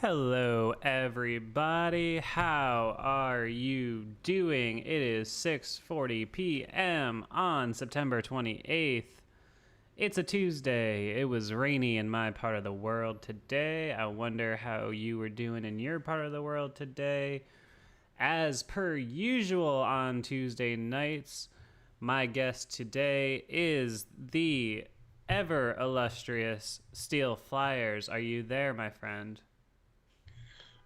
Hello, everybody. How are you doing? It is 6:40 p.m. on September 28th. It's a Tuesday. It was rainy in my part of the world today. I wonder how you were doing in your part of the world today. As per usual on Tuesday nights, my guest today is the ever illustrious Steel Flyers. Are you there, my friend?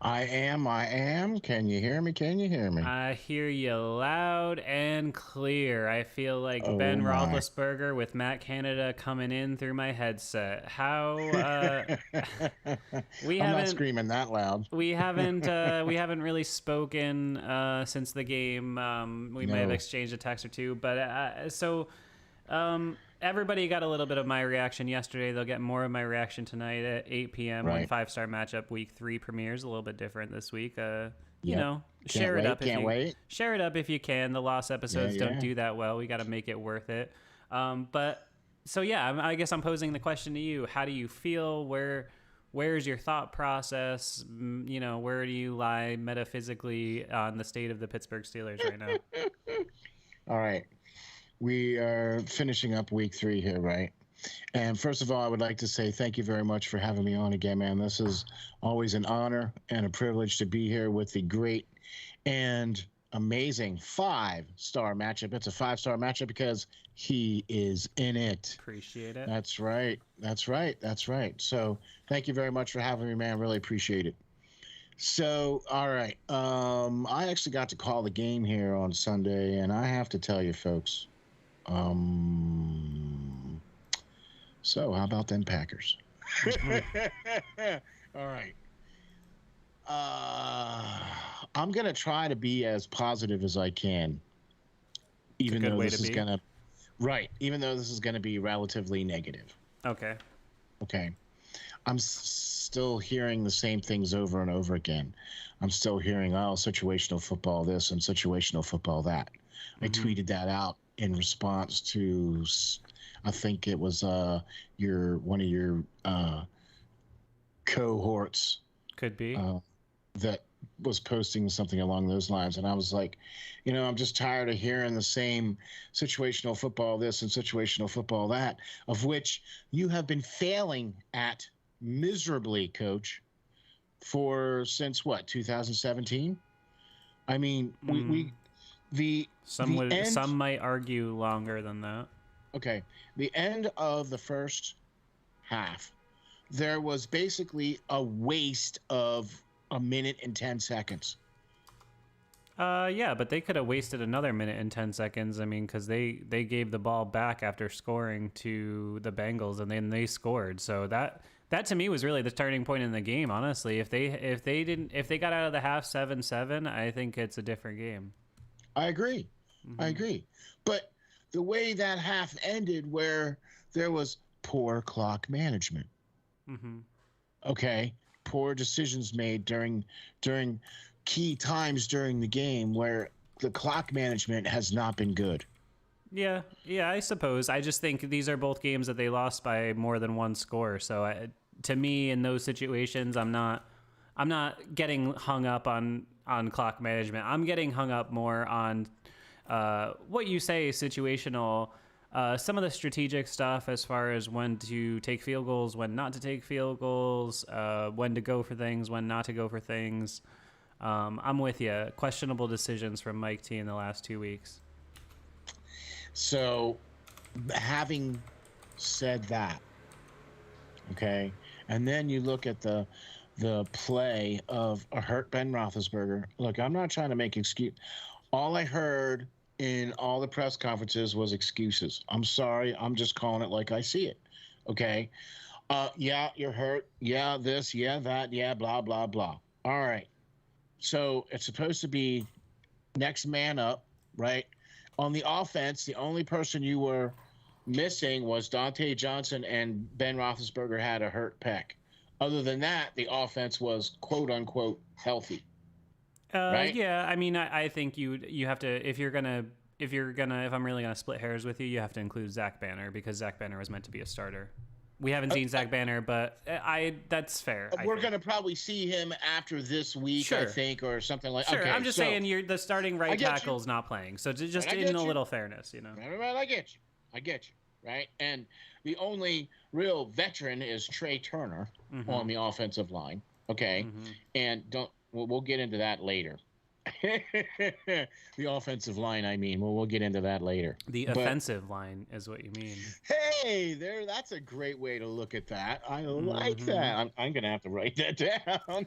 I am. Can you hear me? Can you hear me? I hear you loud and clear. I feel like Oh Ben my. Roethlisberger with Matt Canada coming in through my headset. We I'm not haven't screaming that loud. we haven't really spoken since the game. We may have No. exchanged a text or two, but everybody got a little bit of my reaction yesterday. They'll get more of my reaction tonight at 8 p.m. when Right. five-star matchup week 3 premieres. A little bit different this week. Yep. Can't Share it wait. up Can't wait. if you can. The lost Yeah, episodes don't yeah. do that well. We got to make it worth it. But so yeah, I guess I'm posing the question to you. How do you feel? Where's your thought process? Where do you lie metaphysically on the state of the Pittsburgh Steelers right now? All right. We are finishing up week 3 here, right? And first of all, I would like to say thank you very much for having me on again, man. This is always an honor and a privilege to be here with the great and amazing 5-star matchup. It's a 5-star matchup because he is in it. Appreciate it. That's right. That's right. That's right. So thank you very much for having me, man. Really appreciate it. So, all right. I actually got to call the game here on Sunday, and I have to tell you, folks. Um, so how about them Packers? All right. I'm gonna try to be as positive as I can, It's a even good though way this to is be. gonna right. Even though this is gonna be relatively negative. Okay. Okay. Still hearing the same things over and over again. I'm still hearing, oh, situational football this and situational football that. I Mm-hmm. tweeted that out in response to, I think it was your one of your cohorts Could be. uh, that was posting something along those lines, and I was like, I'm just tired of hearing the same situational football this and situational football that, of which you have been failing at miserably, coach, for since what, 2017. I mean, Mm. the end. Some might argue longer than that. Okay, the end of the first half, there was basically a waste of a minute and 10 seconds. Yeah, but they could have wasted another minute and 10 seconds. I mean, because they gave the ball back after scoring to the Bengals, and then they scored. So that to me was really the turning point in the game. Honestly, if they got out of the half 7-7, I think it's a different game. I agree. I Hmm. agree. But the way that half ended, where there was poor clock management, Hmm. okay, poor decisions made during key times during the game where the clock management has not been good. Yeah, I suppose. I just think these are both games that they lost by more than one score. So to me, in those situations, I'm not getting hung up on clock management. I'm getting hung up more on what you say situational. Some of the strategic stuff as far as when to take field goals, when not to take field goals, when to go for things, when not to go for things. I'm with you. Questionable decisions from Mike T in the last 2 weeks. So, having said that, okay, and then you look at the play of a hurt Ben Roethlisberger. Look, I'm not trying to make excuse. All I heard in all the press conferences was excuses. I'm sorry. I'm just calling it like I see it. Okay. Yeah, you're hurt. Yeah, this. Yeah, that. Yeah, blah blah blah. All right. So it's supposed to be next man up, right? On the offense, the only person you were missing was Dante Johnson, and Ben Roethlisberger had a hurt pec. Other than that, the offense was quote unquote healthy, right? Yeah, I mean, I think you have to if I'm really gonna split hairs with you, you have to include Zach Banner because Zach Banner was meant to be a starter. We haven't seen Zach Banner, but that's fair. We're going to probably see him after this week, I Sure. think, or something like. Sure, Okay, I'm just so, saying the starting right get you. tackle's not playing. So just I in get a you. little fairness, you know. Right, I get you. I get you. Right, and the only real veteran is Trey Turner on the offensive line. Okay, and we'll get into that later. The offensive line, I mean. We'll get into that later. The offensive line is what you mean. Hey, that's a great way to look at that. I like that. I'm going to have to write that down.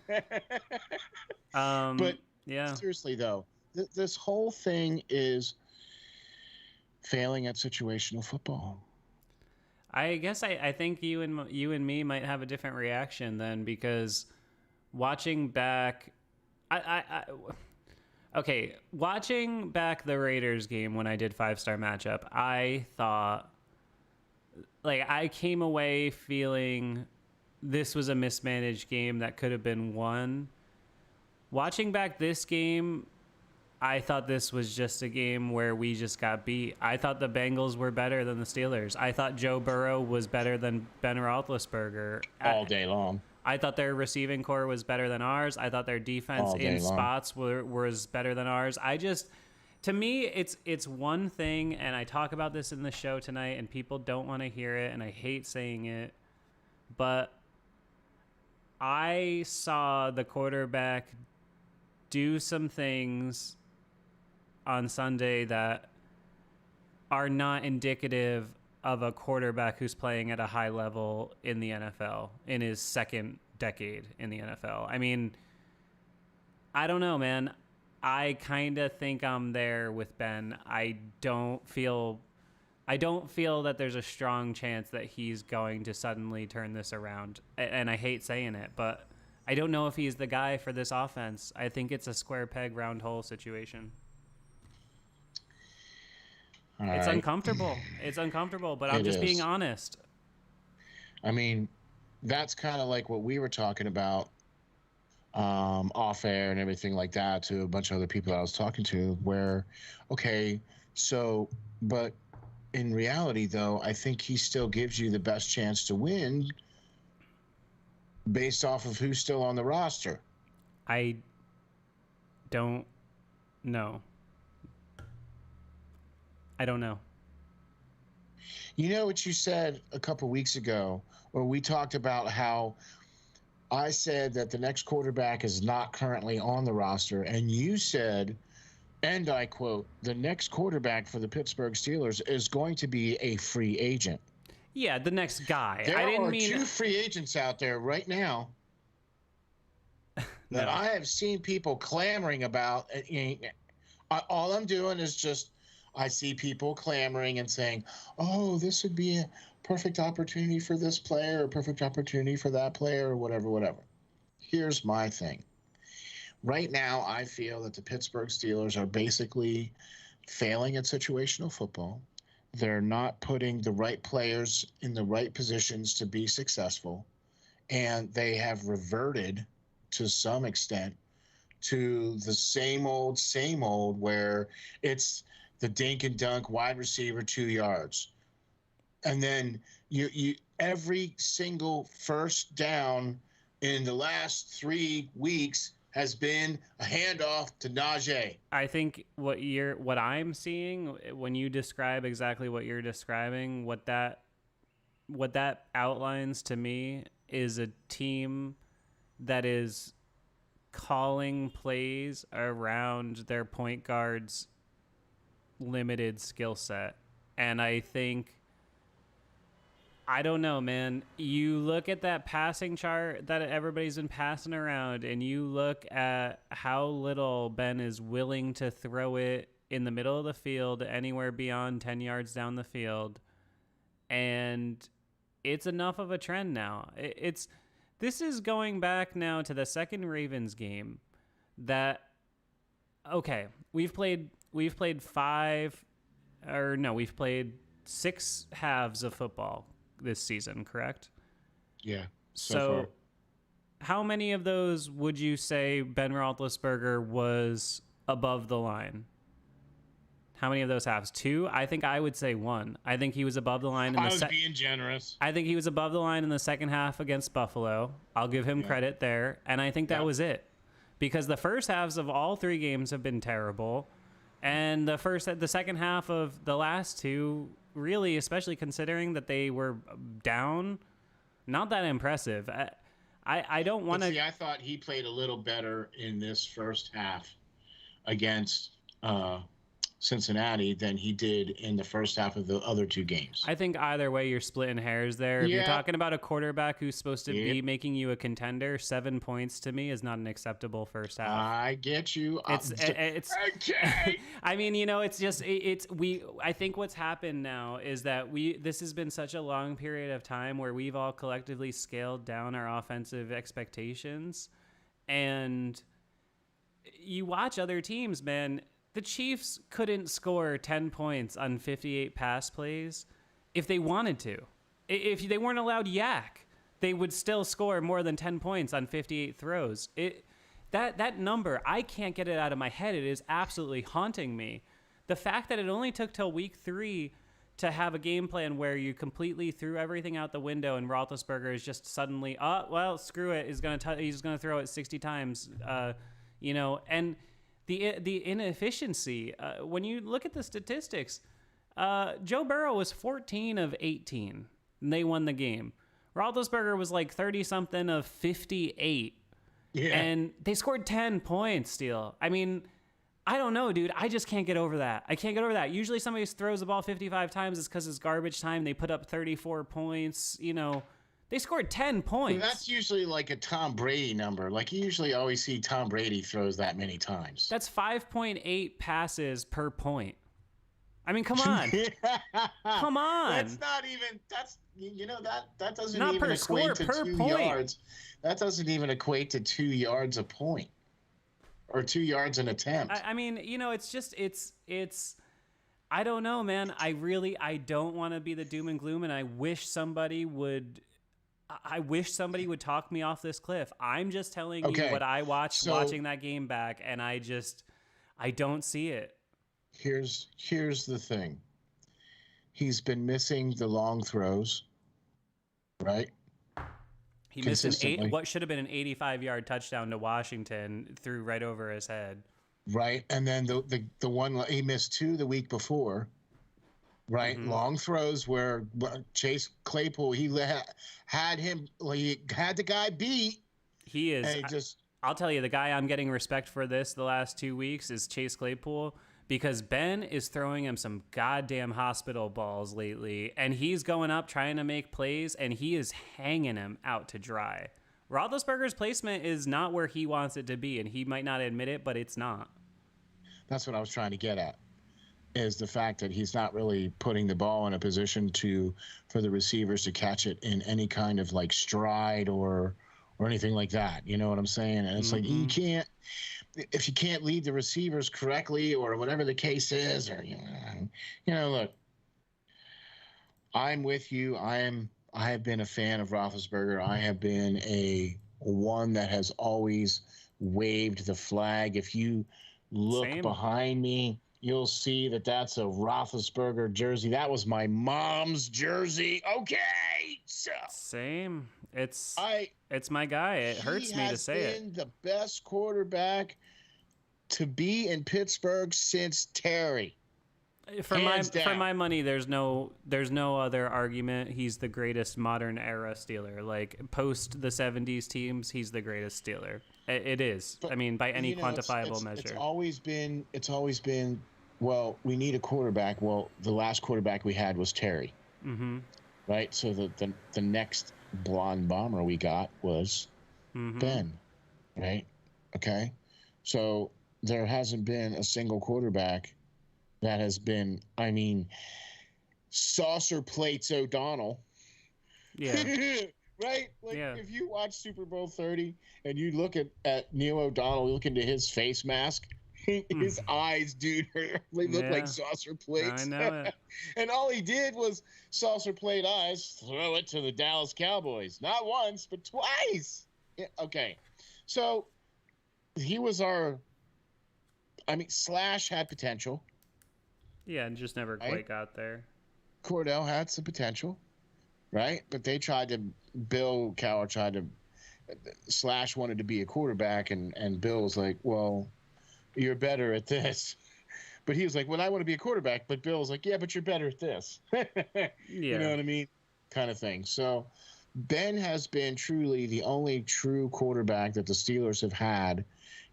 But yeah, seriously, though, this whole thing is failing at situational football. I guess I think you and me might have a different reaction then, because watching back, okay, watching back the Raiders game when I did 5-star matchup, I thought, like, I came away feeling this was a mismanaged game that could have been won. Watching back this game, I thought this was just a game where we just got beat. I thought the Bengals were better than the Steelers. I thought Joe Burrow was better than Ben Roethlisberger. All day long. I thought their receiving core was better than ours. I thought their defense in spots was better than ours. To me, it's one thing, and I talk about this in the show tonight, and people don't want to hear it, and I hate saying it, but I saw the quarterback do some things on Sunday that are not indicative of a quarterback who's playing at a high level in the NFL in his second decade in the NFL. I mean, I don't know, man. I kind of think I'm there with Ben. I don't feel that there's a strong chance that he's going to suddenly turn this around. And I hate saying it, but I don't know if he's the guy for this offense. I think it's a square peg, round hole situation. It's uncomfortable. It's uncomfortable, but I'm just being honest. I mean, that's kind of like what we were talking about off air and everything like that to a bunch of other people that I was talking to, where, okay, so, but in reality, though, I think he still gives you the best chance to win based off of who's still on the roster. I don't know. I don't know. You know what you said a couple weeks ago, where we talked about how I said that the next quarterback is not currently on the roster, and you said, and I quote, the next quarterback for the Pittsburgh Steelers is going to be a free agent. Yeah, the next guy. There are two free agents out there right now that I have seen people clamoring about. All I'm doing is just, I see people clamoring and saying, oh, this would be a perfect opportunity for this player, or perfect opportunity for that player, or whatever. Here's my thing. Right now, I feel that the Pittsburgh Steelers are basically failing at situational football. They're not putting the right players in the right positions to be successful. And they have reverted to some extent to the same old, where it's the dink and dunk wide receiver 2 yards. And then you every single first down in the last 3 weeks has been a handoff to Najee. I think what I'm seeing when you describe exactly what you're describing, what that outlines to me is a team that is calling plays around their point guard's limited skill set. And I think, I don't know, man. You look at that passing chart that everybody's been passing around, and you look at how little Ben is willing to throw it in the middle of the field, anywhere beyond 10 yards down the field. And it's enough of a trend now. This is going back now to the second Ravens game that, okay, we've played 6 halves of football this season, correct? Yeah. So how many of those would you say Ben Roethlisberger was above the line? How many of those halves? 2? I think I would say 1. I think he was above the line in I the was being generous. I think he was above the line in the second half against Buffalo. I'll give him credit there, and I think that was it. Because the first halves of all 3 games have been terrible, and the second half of the last 2 really, especially considering that they were down, not that impressive. I don't want to. See, I thought he played a little better in this first half against Cincinnati than he did in the first half of the other 2 games. I think either way, you're splitting hairs there. If you're talking about a quarterback who's supposed to be making you a contender, 7 points to me is not an acceptable first half. I get you. It's okay. I mean, it's just I think what's happened now is that this has been such a long period of time where we've all collectively scaled down our offensive expectations, and you watch other teams, man. The Chiefs couldn't score 10 points on 58 pass plays if they wanted to. If they weren't allowed yak, they would still score more than 10 points on 58 throws. That number, I can't get it out of my head. It is absolutely haunting me. The fact that it only took till week 3 to have a game plan where you completely threw everything out the window and Roethlisberger is just suddenly, screw it, he's going to throw it 60 times, and the inefficiency. When you look at the statistics, Joe Burrow was 14 of 18, and they won the game. Roethlisberger was like 30-something of 58, and they scored 10 points still. I mean, I don't know, dude. I just can't get over that. I can't get over that. Usually somebody throws the ball 55 times, it's because it's garbage time. They put up 34 points, They scored 10 points. Well, that's usually like a Tom Brady number. Like, you usually always see Tom Brady throws that many times. That's 5.8 passes per point. I mean, come on. Come on. That's not even, that doesn't not even per equate score, to per 2 point. yards. That doesn't even equate to 2 yards a point or 2 yards an attempt. I mean, it's I don't know, man. I don't want to be the doom and gloom, and I wish somebody would talk me off this cliff. I'm just telling you what I watched watching that game back, and I don't see it. Here's the thing. He's been missing the long throws, right? He missed what should have been an 85-yard touchdown to Washington, threw right over his head. Right, and then the one he missed 2 the week before. Right, long throws where Chase Claypool, he had the guy beat. He is. I'll tell you, the guy I'm getting respect for the last 2 weeks is Chase Claypool, because Ben is throwing him some goddamn hospital balls lately, and he's going up trying to make plays, and he is hanging him out to dry. Roethlisberger's placement is not where he wants it to be, and he might not admit it, but it's not. That's what I was trying to get at. Is the fact that he's not really putting the ball in a position for the receivers to catch it in any kind of like stride or anything like that. You know what I'm saying? And it's like, if you can't lead the receivers correctly or whatever the case is, or look, I'm with you. I have been a fan of Roethlisberger. I have been one that has always waved the flag. If you look behind me, you'll see that that's a Roethlisberger jersey. That was my mom's jersey. Okay. So same. It's my guy. It hurts me to say it. He has been the best quarterback to be in Pittsburgh since Terry. For my money, there's no other argument. He's the greatest modern era Steeler. Like, post the 70s teams, he's the greatest Steeler. It is. But, I mean, by any quantifiable measure. It's always been. Well, we need a quarterback. Well, the last quarterback we had was Terry. Mm-hmm. Right. So the next blonde bomber we got was Ben. Right. Okay. So there hasn't been a single quarterback that has been, saucer plates O'Donnell. Yeah. Right? Like, if you watch Super Bowl 30 and you look at Neil O'Donnell, look into his face mask, his eyes, dude, they look like saucer plates. I know it. And all he did was saucer plate eyes, throw it to the Dallas Cowboys. Not once, but twice. Yeah, okay. So he was Slash had potential. Yeah, and just never right? quite got there. Cordell had some potential, right? But Bill Cowher tried to, Slash wanted to be a quarterback, and Bill was like, well, you're better at this. But he was like, well, I want to be a quarterback. But Bill was like, yeah, but you're better at this. You know Yeah. what I mean? Kind of thing. So Ben has been truly the only true quarterback that the Steelers have had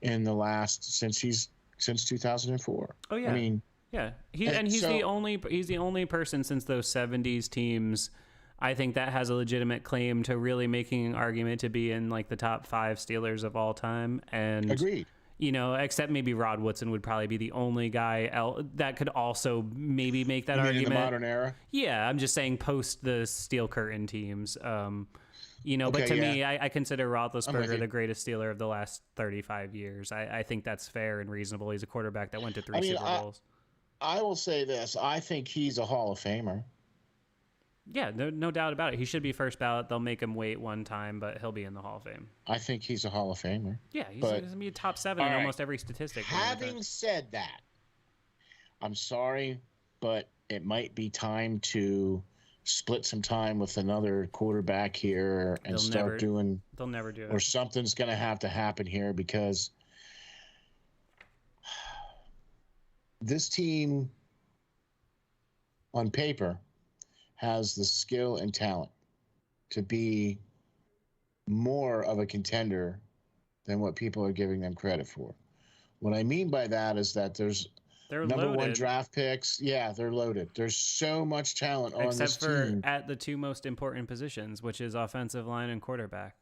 in the last, since 2004. Oh I yeah. mean, Yeah. and He's so the only person since those 70s teams I think that has a legitimate claim to really making an argument to be in like the top 5 Steelers of all time. And agreed. you know, except maybe Rod Woodson would probably be the only guy that could also maybe make that You mean argument. in the modern era? Yeah, I'm just saying post the Steel Curtain teams. You know, but Okay, to yeah. me, I consider I'm with Roethlisberger you. the greatest Steeler of the last 35 years. I think that's fair and reasonable. He's a quarterback that went to 3 I mean, Super Bowls. I will say this. I think he's a Hall of Famer. Yeah, no doubt about it. He should be first ballot. They'll make him wait one time, but he'll be in the Hall of Fame. I think he's a Hall of Famer. Yeah, he's But- going to be a top 7 all in right. almost every statistic. when he Having retires. said that, I'm sorry, but it might be time to split some time with another quarterback here and They'll start never- doing, They'll never do or it. something's going to have to happen here, because this team on paper has the skill and talent to be more of a contender than what people are giving them credit for. What I mean by that is that there's They're number loaded. 1 draft picks. Yeah, they're loaded. There's so much talent on this Except for team. at the 2 most important positions, which is offensive line and quarterback.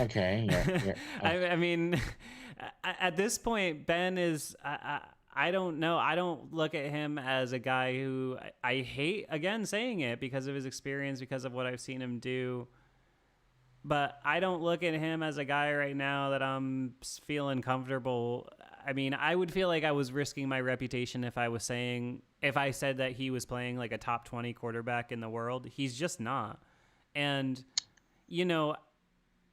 Okay. Yeah. I mean, at this point, Ben is. I don't know. I don't look at him as a guy who I hate, again, saying it because of his experience, because of what I've seen him do. But I don't look at him as a guy right now that I'm feeling comfortable. I mean, I would feel like I was risking my reputation if I said that he was playing like a top 20 quarterback in the world. He's just not. And, you know,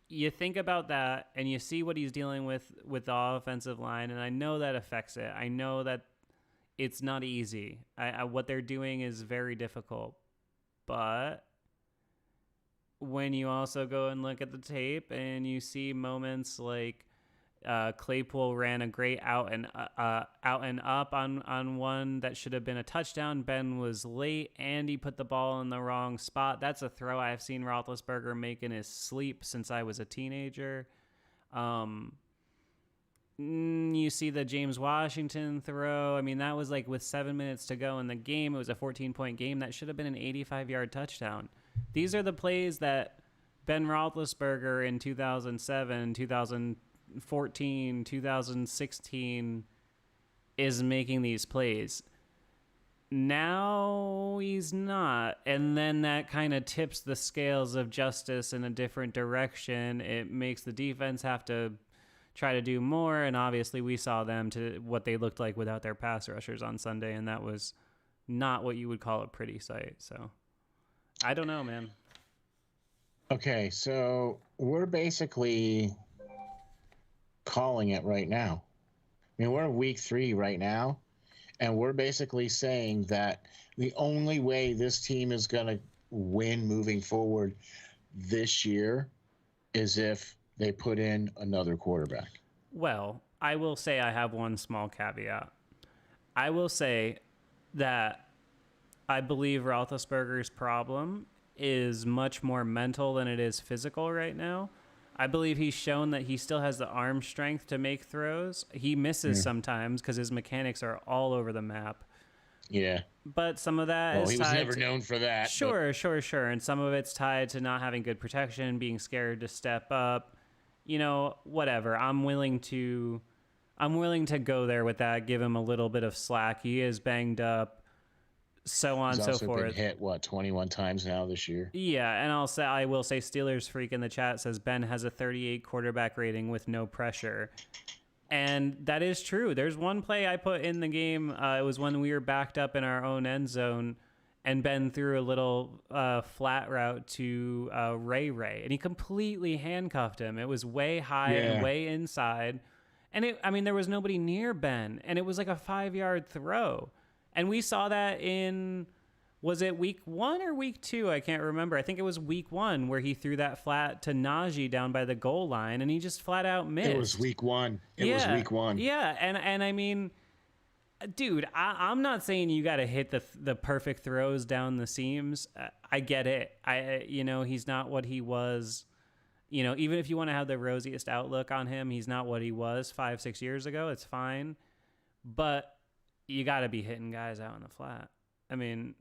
you think about that and you see what he's dealing with the offensive line, and I know that affects it. I know that it's not easy. What they're doing is very difficult. But when you also go and look at the tape and you see moments like Claypool ran a great out and up on one that should have been a touchdown. Ben was late and he put the ball in the wrong spot. That's a throw I've seen Roethlisberger make in his sleep since I was a teenager. You see the James Washington throw. I mean, that was like with 7 minutes to go in the game. It was a 14-point game. That should have been an 85-yard touchdown. These are the plays that Ben Roethlisberger in 2007, 2014, 2016 is making these plays. Now he's not. And then that kind of tips the scales of justice in a different direction. It makes the defense have to try to do more. And obviously we saw them to what they looked like without their pass rushers on Sunday. And that was not what you would call a pretty sight. So I don't know, man. Okay, so we're basically calling it right now. I mean, we're in week 3 right now, and we're basically saying that the only way this team is going to win moving forward this year is if they put in another quarterback. Well, I will say I have one small caveat. I will say that I believe Roethlisberger's problem is much more mental than it is physical right now. I believe he's shown that he still has the arm strength to make throws. He misses sometimes because his mechanics are all over the map. Yeah. But some of that Well, is he was tied never to- known for that. Sure. And some of it's tied to not having good protection, being scared to step up. You know, whatever. I'm willing to go there with that, give him a little bit of slack. He is banged up, so on He's and so also forth. been hit, 21 times now this year? Yeah, and I will say Steelers Freak in the chat says Ben has a 38 quarterback rating with no pressure. And that is true. There's one play I put in the game. It was when we were backed up in our own end zone, and Ben threw a little flat route to Ray, and he completely handcuffed him. It was way high and way inside, And there was nobody near Ben, and it was like a 5-yard throw. And we saw that in, was it week 1 or week 2? I can't remember. I think it was week 1 where he threw that flat to Najee down by the goal line, and he just flat out missed. It was week 1. It was week 1. Yeah, and I mean, dude, I'm not saying you got to hit the perfect throws down the seams. I get it. He's not what he was. Even if you want to have the rosiest outlook on him, he's not what he was 5-6 years ago. It's fine, but you got to be hitting guys out in the flat. I mean,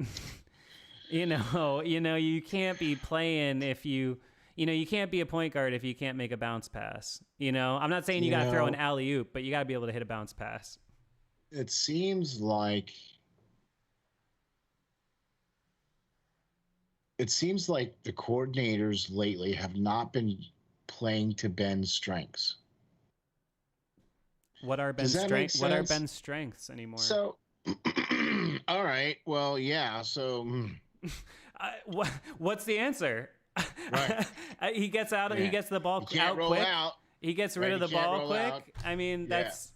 you can't be playing if you can't be a point guard if you can't make a bounce pass. I'm not saying you got to throw an alley-oop, but you got to be able to hit a bounce pass. It seems like the coordinators lately have not been playing to Ben's strengths. What are Ben's strengths? What are Ben's strengths anymore? So, all right. Well, yeah. So, what's the answer? Right. He gets out. Yeah. He gets the ball out quick. He gets rid of the ball quick. Out. I mean, that's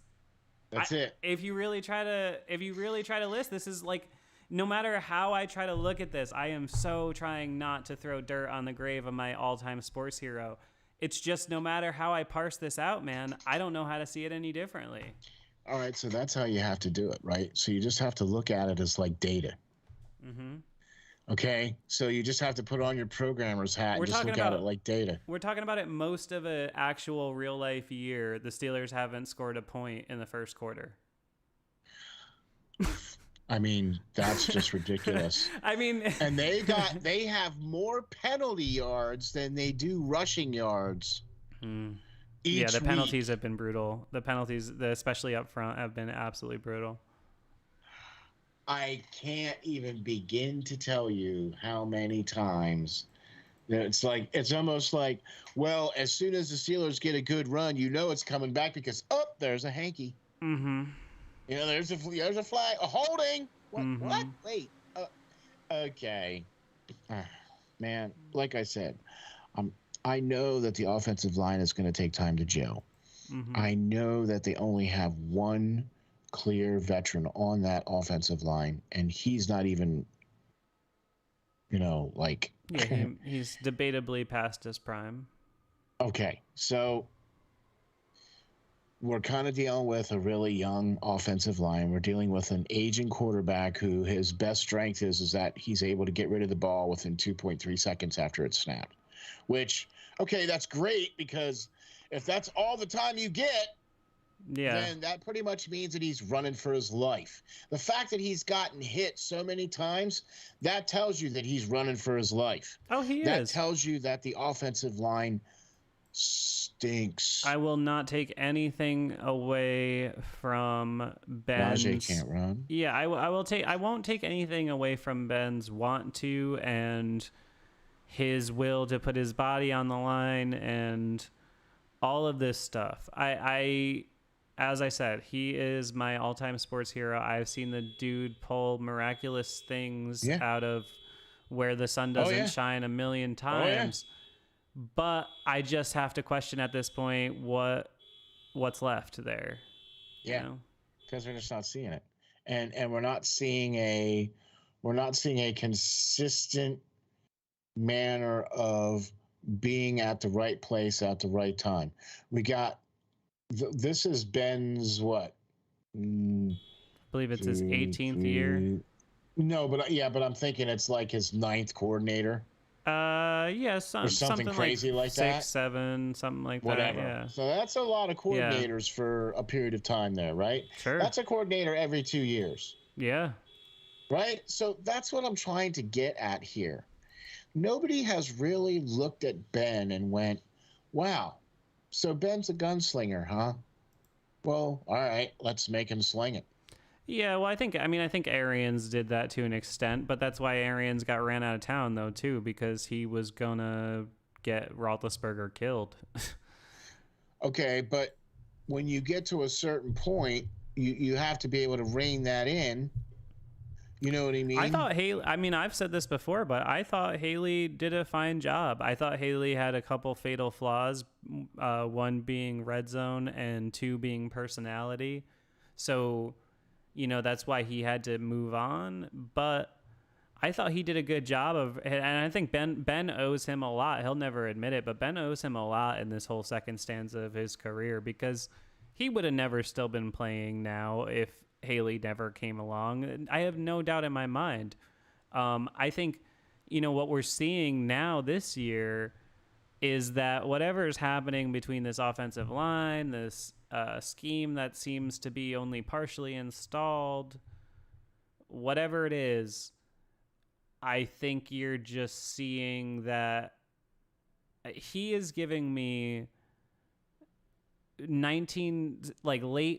it. If you really try to list, this is like, no matter how I try to look at this, I am so trying not to throw dirt on the grave of my all-time sports hero. It's just, no matter how I parse this out, man, I don't know how to see it any differently. All right, so that's how you have to do it, right? So you just have to look at it as like data. Mm-hmm. Okay, so you just have to put on your programmer's hat and just look at it like data. We're talking about it most of an actual real-life year. The Steelers haven't scored a point in the first quarter. I mean, that's just ridiculous. I mean, and they have more penalty yards than they do rushing yards. Yeah, the penalties have been brutal. The penalties, especially up front, have been absolutely brutal. I can't even begin to tell you how many times. It's almost like, well, as soon as the Steelers get a good run, it's coming back because there's a hanky. Mm-hmm. There's a flag, a holding. What? Mm-hmm. What? Wait. Okay. Man, like I said, I know that the offensive line is going to take time to gel. Mm-hmm. I know that they only have one clear veteran on that offensive line, and he's not even, he's debatably past his prime. Okay, so we're kind of dealing with a really young offensive line. We're dealing with an aging quarterback who his best strength is that he's able to get rid of the ball within 2.3 seconds after it's snapped. Which, okay, that's great, because if that's all the time you get, then that pretty much means that he's running for his life. The fact that he's gotten hit so many times, that tells you that he's running for his life. Oh, he is. That tells you that the offensive line stinks. I will not take anything away from Ben's. Najee can't run. Yeah, I won't take anything away from Ben's want to and his will to put his body on the line and all of this stuff. As I said, he is my all-time sports hero. I've seen the dude pull miraculous things out of where the sun doesn't shine a million times. But I just have to question at this point what's left there. Yeah, because we're just not seeing it, and we're not seeing a consistent manner of being at the right place at the right time. We got this is Ben's what? I believe it's his 18th year. No, but I'm thinking it's like his 9th coordinator. Something crazy like 6, that. 7, something like Whatever. that. Yeah. So that's a lot of coordinators for a period of time there, right? Sure. That's a coordinator every 2 years. Yeah. Right? So that's what I'm trying to get at here. Nobody has really looked at Ben and went, wow, so Ben's a gunslinger, huh? Well, all right, let's make him sling it. Yeah, well, I think Arians did that to an extent, but that's why Arians got ran out of town, though, too, because he was going to get Roethlisberger killed. Okay, but when you get to a certain point, you have to be able to rein that in You know what I mean? I thought Haley, I mean, I've said this before, but I thought Haley did a fine job. I thought Haley had a couple fatal flaws, one being red zone and two being personality. So, that's why he had to move on. But I thought he did a good job and I think Ben owes him a lot. He'll never admit it, but Ben owes him a lot in this whole second stanza of his career, because he would have never still been playing now if Haley never came along. I have no doubt in my mind. I think, what we're seeing now this year is that whatever is happening between this offensive line, this scheme that seems to be only partially installed, whatever it is, I think you're just seeing that he is giving me late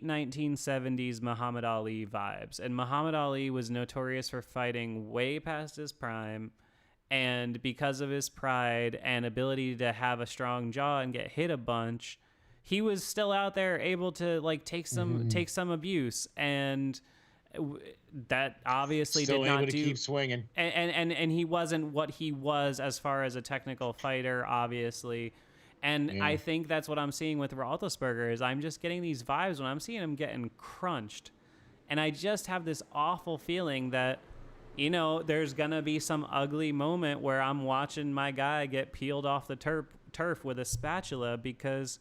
1970s Muhammad Ali vibes. And Muhammad Ali was notorious for fighting way past his prime, and because of his pride and ability to have a strong jaw and get hit a bunch, he was still out there able to take some abuse, and that obviously Still did not able to keep swinging. And he wasn't what he was as far as a technical fighter, obviously. And I think that's what I'm seeing with Roethlisberger is I'm just getting these vibes when I'm seeing him getting crunched. And I just have this awful feeling that, there's going to be some ugly moment where I'm watching my guy get peeled off the turf with a spatula, because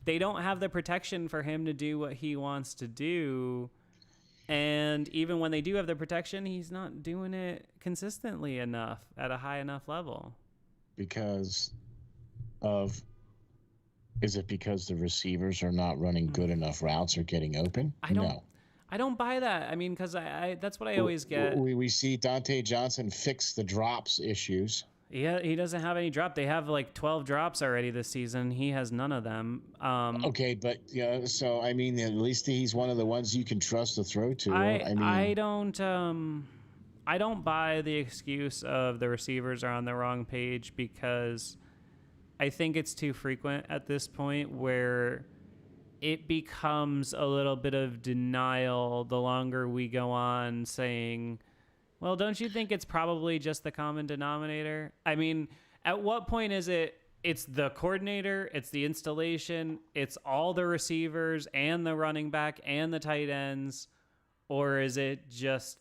they don't have the protection for him to do what he wants to do. And even when they do have the protection, he's not doing it consistently enough at a high enough level. Is it because the receivers are not running good enough routes or getting open? I don't buy that. I mean, because I that's what I always get. We see Dante Johnson fix the drops issues. Yeah, he doesn't have any drop. They have 12 drops already this season. He has none of them. Okay, but so I mean, at least he's one of the ones you can trust to throw to. I don't buy the excuse of the receivers are on the wrong page, because I think it's too frequent at this point where it becomes a little bit of denial the longer we go on saying, well, don't you think it's probably just the common denominator? I mean, at what point is it's the coordinator, it's the installation, it's all the receivers and the running back and the tight ends, or is it just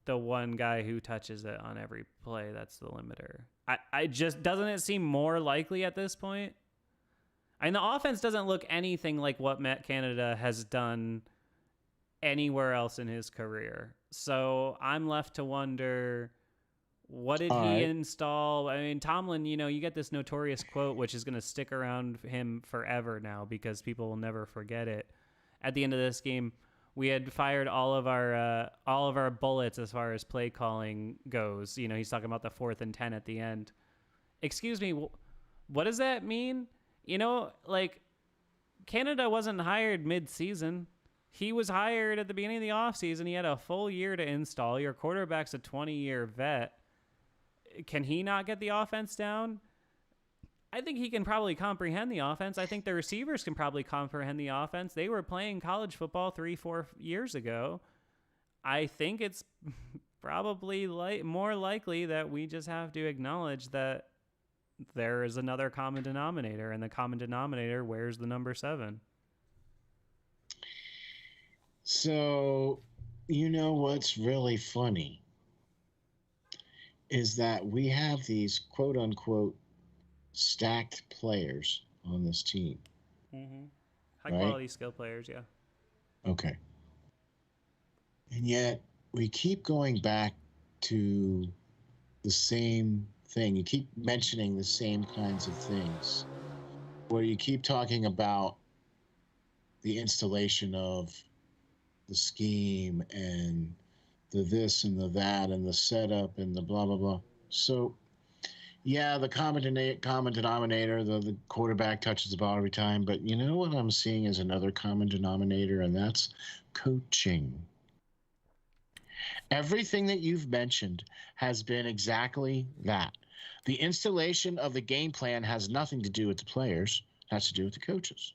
the one guy who touches it on every play that's the limiter? I just, doesn't it seem more likely at this point? I mean, the offense doesn't look anything like what Matt Canada has done anywhere else in his career. So I'm left to wonder, what did he install? I mean, Tomlin, you get this notorious quote, which is going to stick around him forever now because people will never forget it. At the end of this game, we had fired all of our bullets as far as play calling goes. He's talking about the 4th and 10 at the end. Excuse me, what does that mean? Canada wasn't hired mid-season. He was hired at the beginning of the offseason. He had a full year to install. Your quarterback's a 20-year vet. Can he not get the offense down? I think he can probably comprehend the offense. I think the receivers can probably comprehend the offense. They were playing college football 3-4 years ago. I think it's probably more likely that we just have to acknowledge that there is another common denominator, and the common denominator wears the number 7. So, what's really funny is that we have these quote unquote stacked players on this team. Mm-hmm. High quality skill players, yeah. Okay. And yet we keep going back to the same thing. You keep mentioning the same kinds of things, where you keep talking about the installation of the scheme and the this and the that and the setup and the blah, blah, blah. So, yeah, the common denominator, the quarterback touches the ball every time. But you know what I'm seeing is another common denominator, and that's coaching. Everything that you've mentioned has been exactly that. The installation of the game plan has nothing to do with the players. It has to do with the coaches.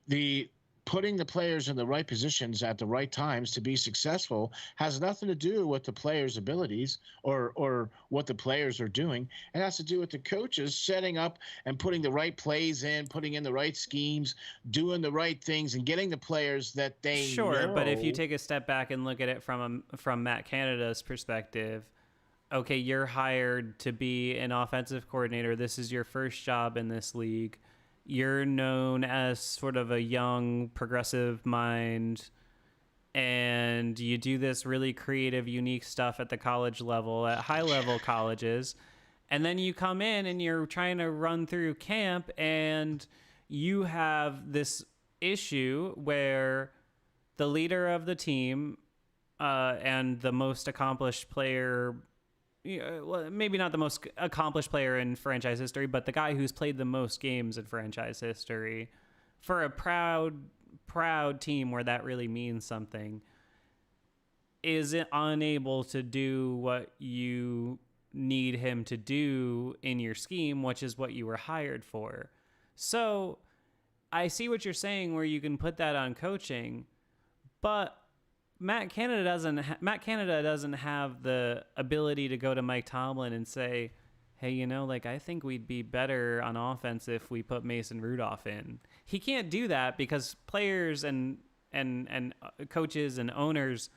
The putting the players in the right positions at the right times to be successful has nothing to do with the players' abilities or what the players are doing. It has to do with the coaches setting up and putting the right plays in, putting in the right schemes, doing the right things, and getting the players that they Sure, but if you know. take a step back and look at it from Matt Canada's perspective, okay, you're hired to be an offensive coordinator. This is your first job in this league. You're known as sort of a young, progressive mind, and you do this really creative, unique stuff at the college level, at high level colleges. And then you come in and you're trying to run through camp, and you have this issue where the leader of the team and the most accomplished player, well, maybe not the most accomplished player in franchise history, but the guy who's played the most games in franchise history, for a proud team where that really means something, is unable to do what you need him to do in your scheme, which is what you were hired for. So I see what you're saying, where you can put that on coaching, but Matt Canada doesn't have the ability to go to Mike Tomlin and say, hey, like, I think we'd be better on offense if we put Mason Rudolph in. He can't do that because players and coaches and owners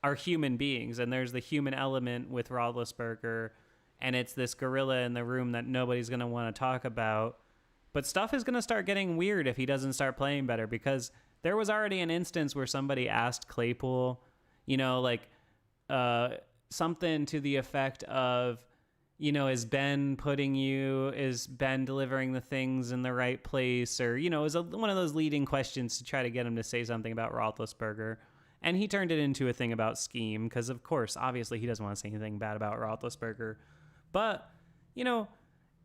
are human beings, and there's the human element with Roethlisberger, and it's this gorilla in the room that nobody's going to want to talk about. But stuff is going to start getting weird if he doesn't start playing better, because there was already an instance where somebody asked Claypool, something to the effect of, is Ben delivering the things in the right place? Or, is one of those leading questions to try to get him to say something about Roethlisberger. And he turned it into a thing about scheme because, of course, obviously he doesn't want to say anything bad about Roethlisberger. But,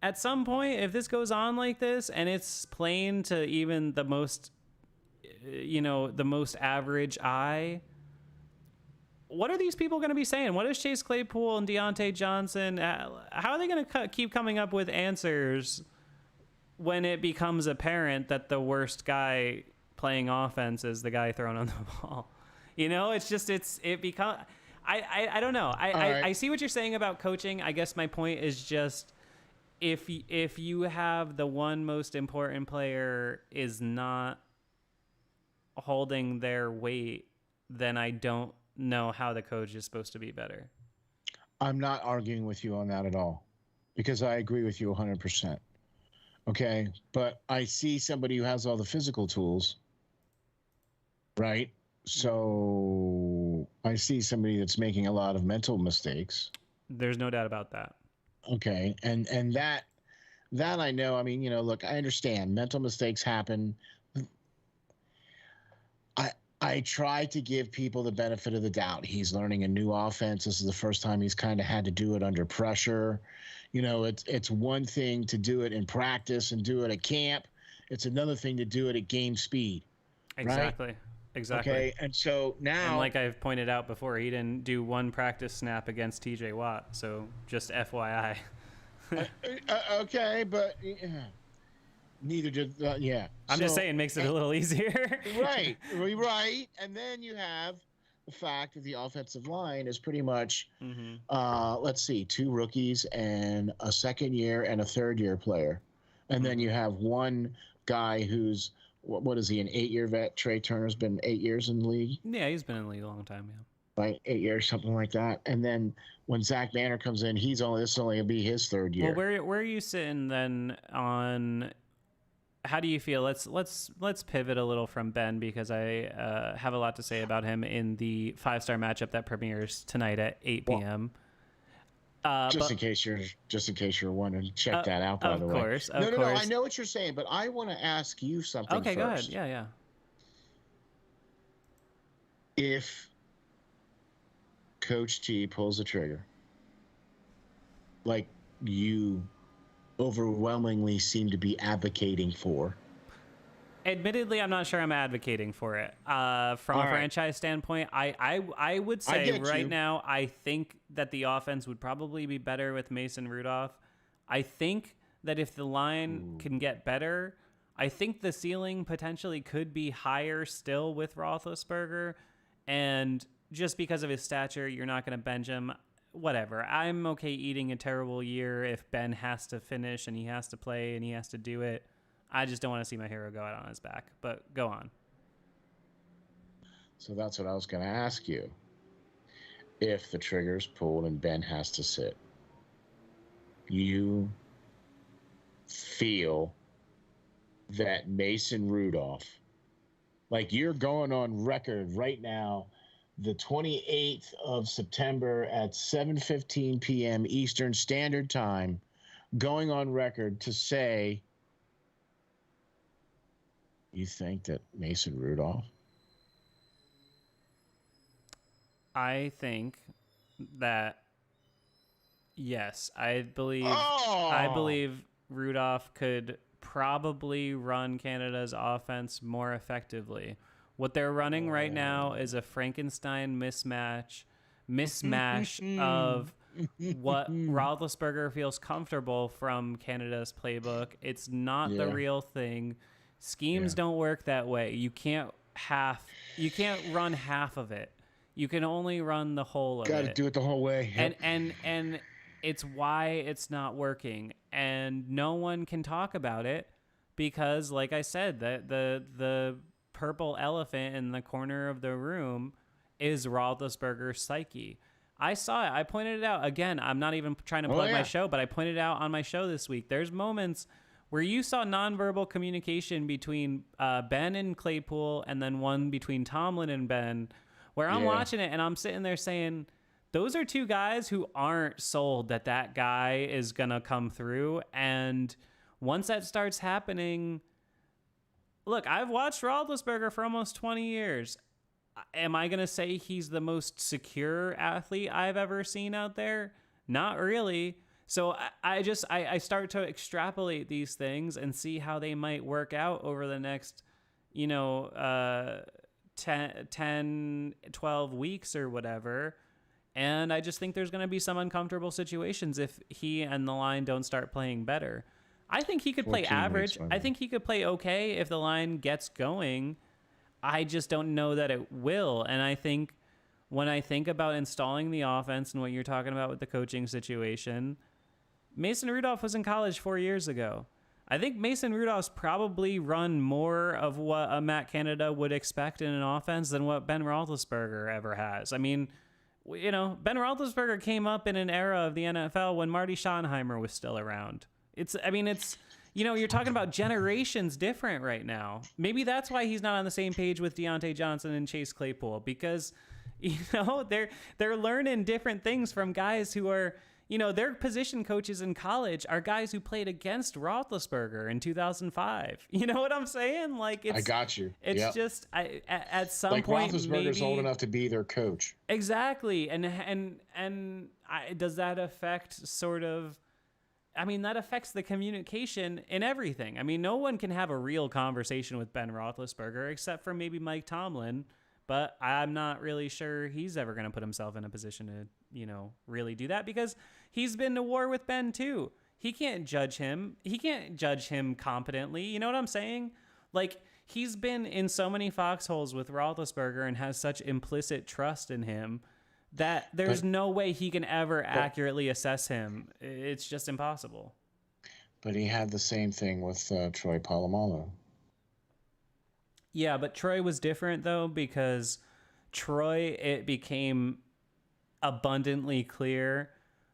at some point, if this goes on like this and it's plain to even the most average eye, what are these people going to be saying? What is Chase Claypool and Deontay Johnson? How are they going to keep coming up with answers when it becomes apparent that the worst guy playing offense is the guy throwing on the ball? I don't know. I see what you're saying about coaching. I guess my point is just, if you have the one most important player is not holding their weight, then I don't know how the coach is supposed to be better. I'm not arguing with you on that at all, because I agree with you 100%. Okay, but I see somebody who has all the physical tools, right? So I see somebody that's making a lot of mental mistakes. There's no doubt about that. Okay, and that I know. I mean, look, I understand mental mistakes happen. I try to give people the benefit of the doubt. He's learning a new offense. This is the first time he's kind of had to do it under pressure. It's one thing to do it in practice and do it at camp. It's another thing to do it at game speed. Exactly. Right? Exactly. Okay, and so now, and like I've pointed out before, he didn't do one practice snap against TJ Watt. So just FYI. Okay, but neither did. Yeah. I'm just saying, makes it a little easier. Right. And then you have the fact that the offensive line is pretty much, let's see, 2 rookies and a second-year and a third-year player, and then you have one guy who's, what is he, an 8-year vet? Trey Turner's been 8 years in the league. Yeah, he's been in the league a long time. Yeah. Like 8 years, something like that. And then when Zach Banner comes in, this is only going to be his third year. Well, where are you sitting then on? How do you feel? Let's pivot a little from Ben, because I have a lot to say about him in the 5-star matchup that premieres tonight at 8 p.m. Just in case you're wanting to check that out, by the way. Of course. No, I know what you're saying, but I want to ask you something first. Okay, go ahead. Yeah. If Coach T pulls the trigger, like you overwhelmingly seem to be advocating for. Admittedly, I'm not sure I'm advocating for it. From a franchise standpoint, I would say right now, I think that the offense would probably be better with Mason Rudolph. I think that if the line can get better, I think the ceiling potentially could be higher still with Roethlisberger, and just because of his stature, you're not going to bench him. Whatever. I'm okay eating a terrible year if Ben has to finish and he has to play and he has to do it. I just don't want to see my hero go out on his back. But go on. So that's what I was going to ask you. If the trigger's pulled and Ben has to sit, you feel that Mason Rudolph, like you're going on record right now, the 28th of September at 7:15 p.m. Eastern Standard Time, going on record to say you think that Mason Rudolph? I think that yes, I believe Rudolph could probably run Canada's offense more effectively. What they're running right now is a Frankenstein mismatch of what Roethlisberger feels comfortable from Canada's playbook. It's not the real thing. Schemes don't work that way. You can't run half of it. You can only run the whole of it. Got to do it the whole way. Yep. And it's why it's not working. And no one can talk about it because, like I said, the purple elephant in the corner of the room is Roethlisberger's psyche. I saw it. I pointed it out. Again, I'm not even trying to plug my show, but I pointed it out on my show this week. There's moments where you saw nonverbal communication between Ben and Claypool and then one between Tomlin and Ben, where I'm watching it and I'm sitting there saying, those are two guys who aren't sold that guy is going to come through. And once that starts happening, look, I've watched Roethlisberger for almost 20 years. Am I going to say he's the most secure athlete I've ever seen out there? Not really. So I start to extrapolate these things and see how they might work out over the next, 10, 12 weeks or whatever. And I just think there's going to be some uncomfortable situations if he and the line don't start playing better. I think he could play average. I think he could play okay if the line gets going. I just don't know that it will. And I think when I think about installing the offense and what you're talking about with the coaching situation, Mason Rudolph was in college 4 years ago. I think Mason Rudolph's probably run more of what a Matt Canada would expect in an offense than what Ben Roethlisberger ever has. I mean, Ben Roethlisberger came up in an era of the NFL when Marty Schottenheimer was still around. You're talking about generations different right now. Maybe that's why he's not on the same page with Deontay Johnson and Chase Claypool, because, they're learning different things from guys who are, their position coaches in college are guys who played against Roethlisberger in 2005. You know what I'm saying? Like, I got you. It's just at some point, Roethlisberger's old enough to be their coach. Exactly, and does that affect sort of? I mean, that affects the communication in everything. I mean, no one can have a real conversation with Ben Roethlisberger except for maybe Mike Tomlin, but I'm not really sure he's ever going to put himself in a position to, really do that because he's been to war with Ben too. He can't judge him. He can't judge him competently. You know what I'm saying? Like, he's been in so many foxholes with Roethlisberger and has such implicit trust in him that there's no way he can ever accurately assess him. It's just impossible. But he had the same thing with Troy Polamalu. Yeah, but Troy was different, though, because Troy, it became abundantly clear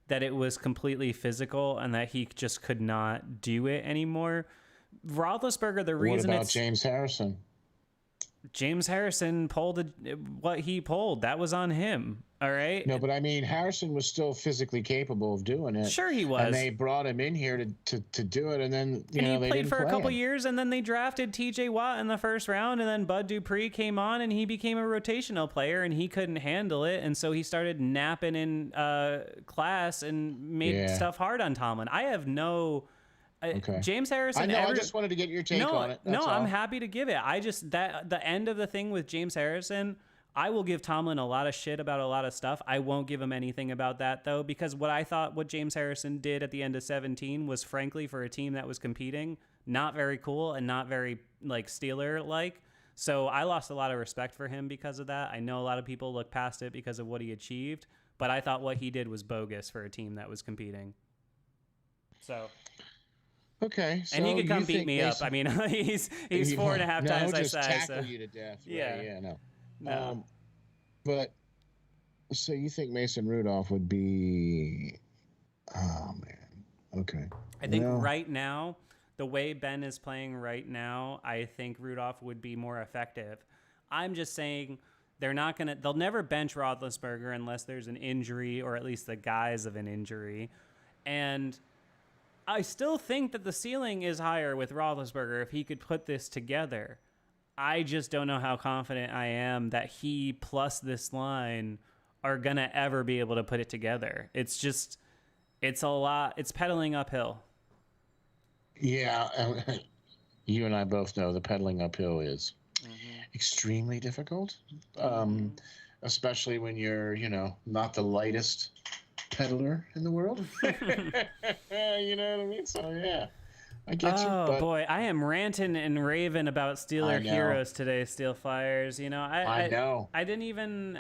that it was completely physical and that he just could not do it anymore. Roethlisberger, the reason What about James Harrison? James Harrison pulled what he pulled. That was on him. All right. No, but I mean, Harrison was still physically capable of doing it. Sure, he was. And they brought him in here to do it, and then he played for a couple years, and then they drafted T.J. Watt in the first round, and then Bud Dupree came on, and he became a rotational player, and he couldn't handle it, and so he started napping in class and made stuff hard on Tomlin. I have no. Okay. James Harrison. I know. I just wanted to get your take on it. That's all. I'm happy to give it. The end of the thing with James Harrison, I will give Tomlin a lot of shit about a lot of stuff. I won't give him anything about that though, because what James Harrison did at the end of 2017 was, frankly, for a team that was competing, not very cool and not very like Steeler like. So I lost a lot of respect for him because of that. I know a lot of people look past it because of what he achieved, but I thought what he did was bogus for a team that was competing. So. Okay, so And he could come beat think me up. I mean, he's 4.5 times my just size. tackle So. you to death. Yeah. Right? Yeah, no. No. But so you think Mason Rudolph would be? Oh man. Okay. I think right now, the way Ben is playing right now, I think Rudolph would be more effective. I'm just saying they'll never bench Roethlisberger unless there's an injury or at least the guise of an injury. And I still think that the ceiling is higher with Roethlisberger if he could put this together. I just don't know how confident I am that he plus this line are going to ever be able to put it together. It's a lot. It's pedaling uphill. Yeah. You and I both know the pedaling uphill is extremely difficult, especially when you're, not the lightest peddler in the world. You know what I mean? So yeah, I get you. Oh boy, I am ranting and raving about Steeler heroes today. Steel Flyers. I know. I didn't even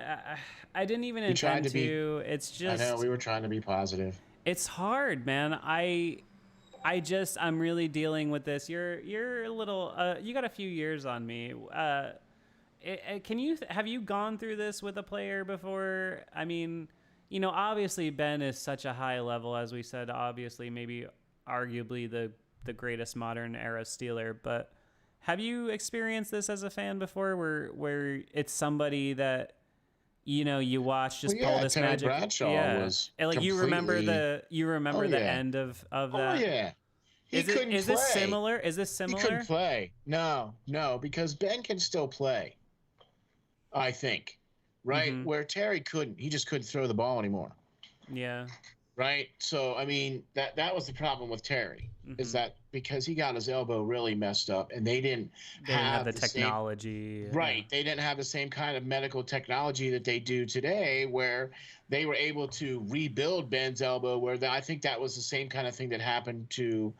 intend to. It's just. I know we were trying to be positive. It's hard, man. I'm really dealing with this. You're a little. You got a few years on me. Have you gone through this with a player before? I mean. Obviously Ben is such a high level, as we said, obviously maybe arguably the greatest modern era Steeler, but have you experienced this as a fan before where it's somebody that, you watch just pull this Terry magic? Bradshaw was like you remember the end of that? Oh yeah. Is this similar? Is this similar? He couldn't play. No, because Ben can still play. I think. Right? Mm-hmm. Where Terry couldn't. He just couldn't throw the ball anymore. Yeah. Right? So, I mean, that was the problem with Terry, is that because he got his elbow really messed up and they didn't have the technology. Right. They didn't have the same kind of medical technology that they do today, where they were able to rebuild Ben's elbow, where I think that was the same kind of thing that happened to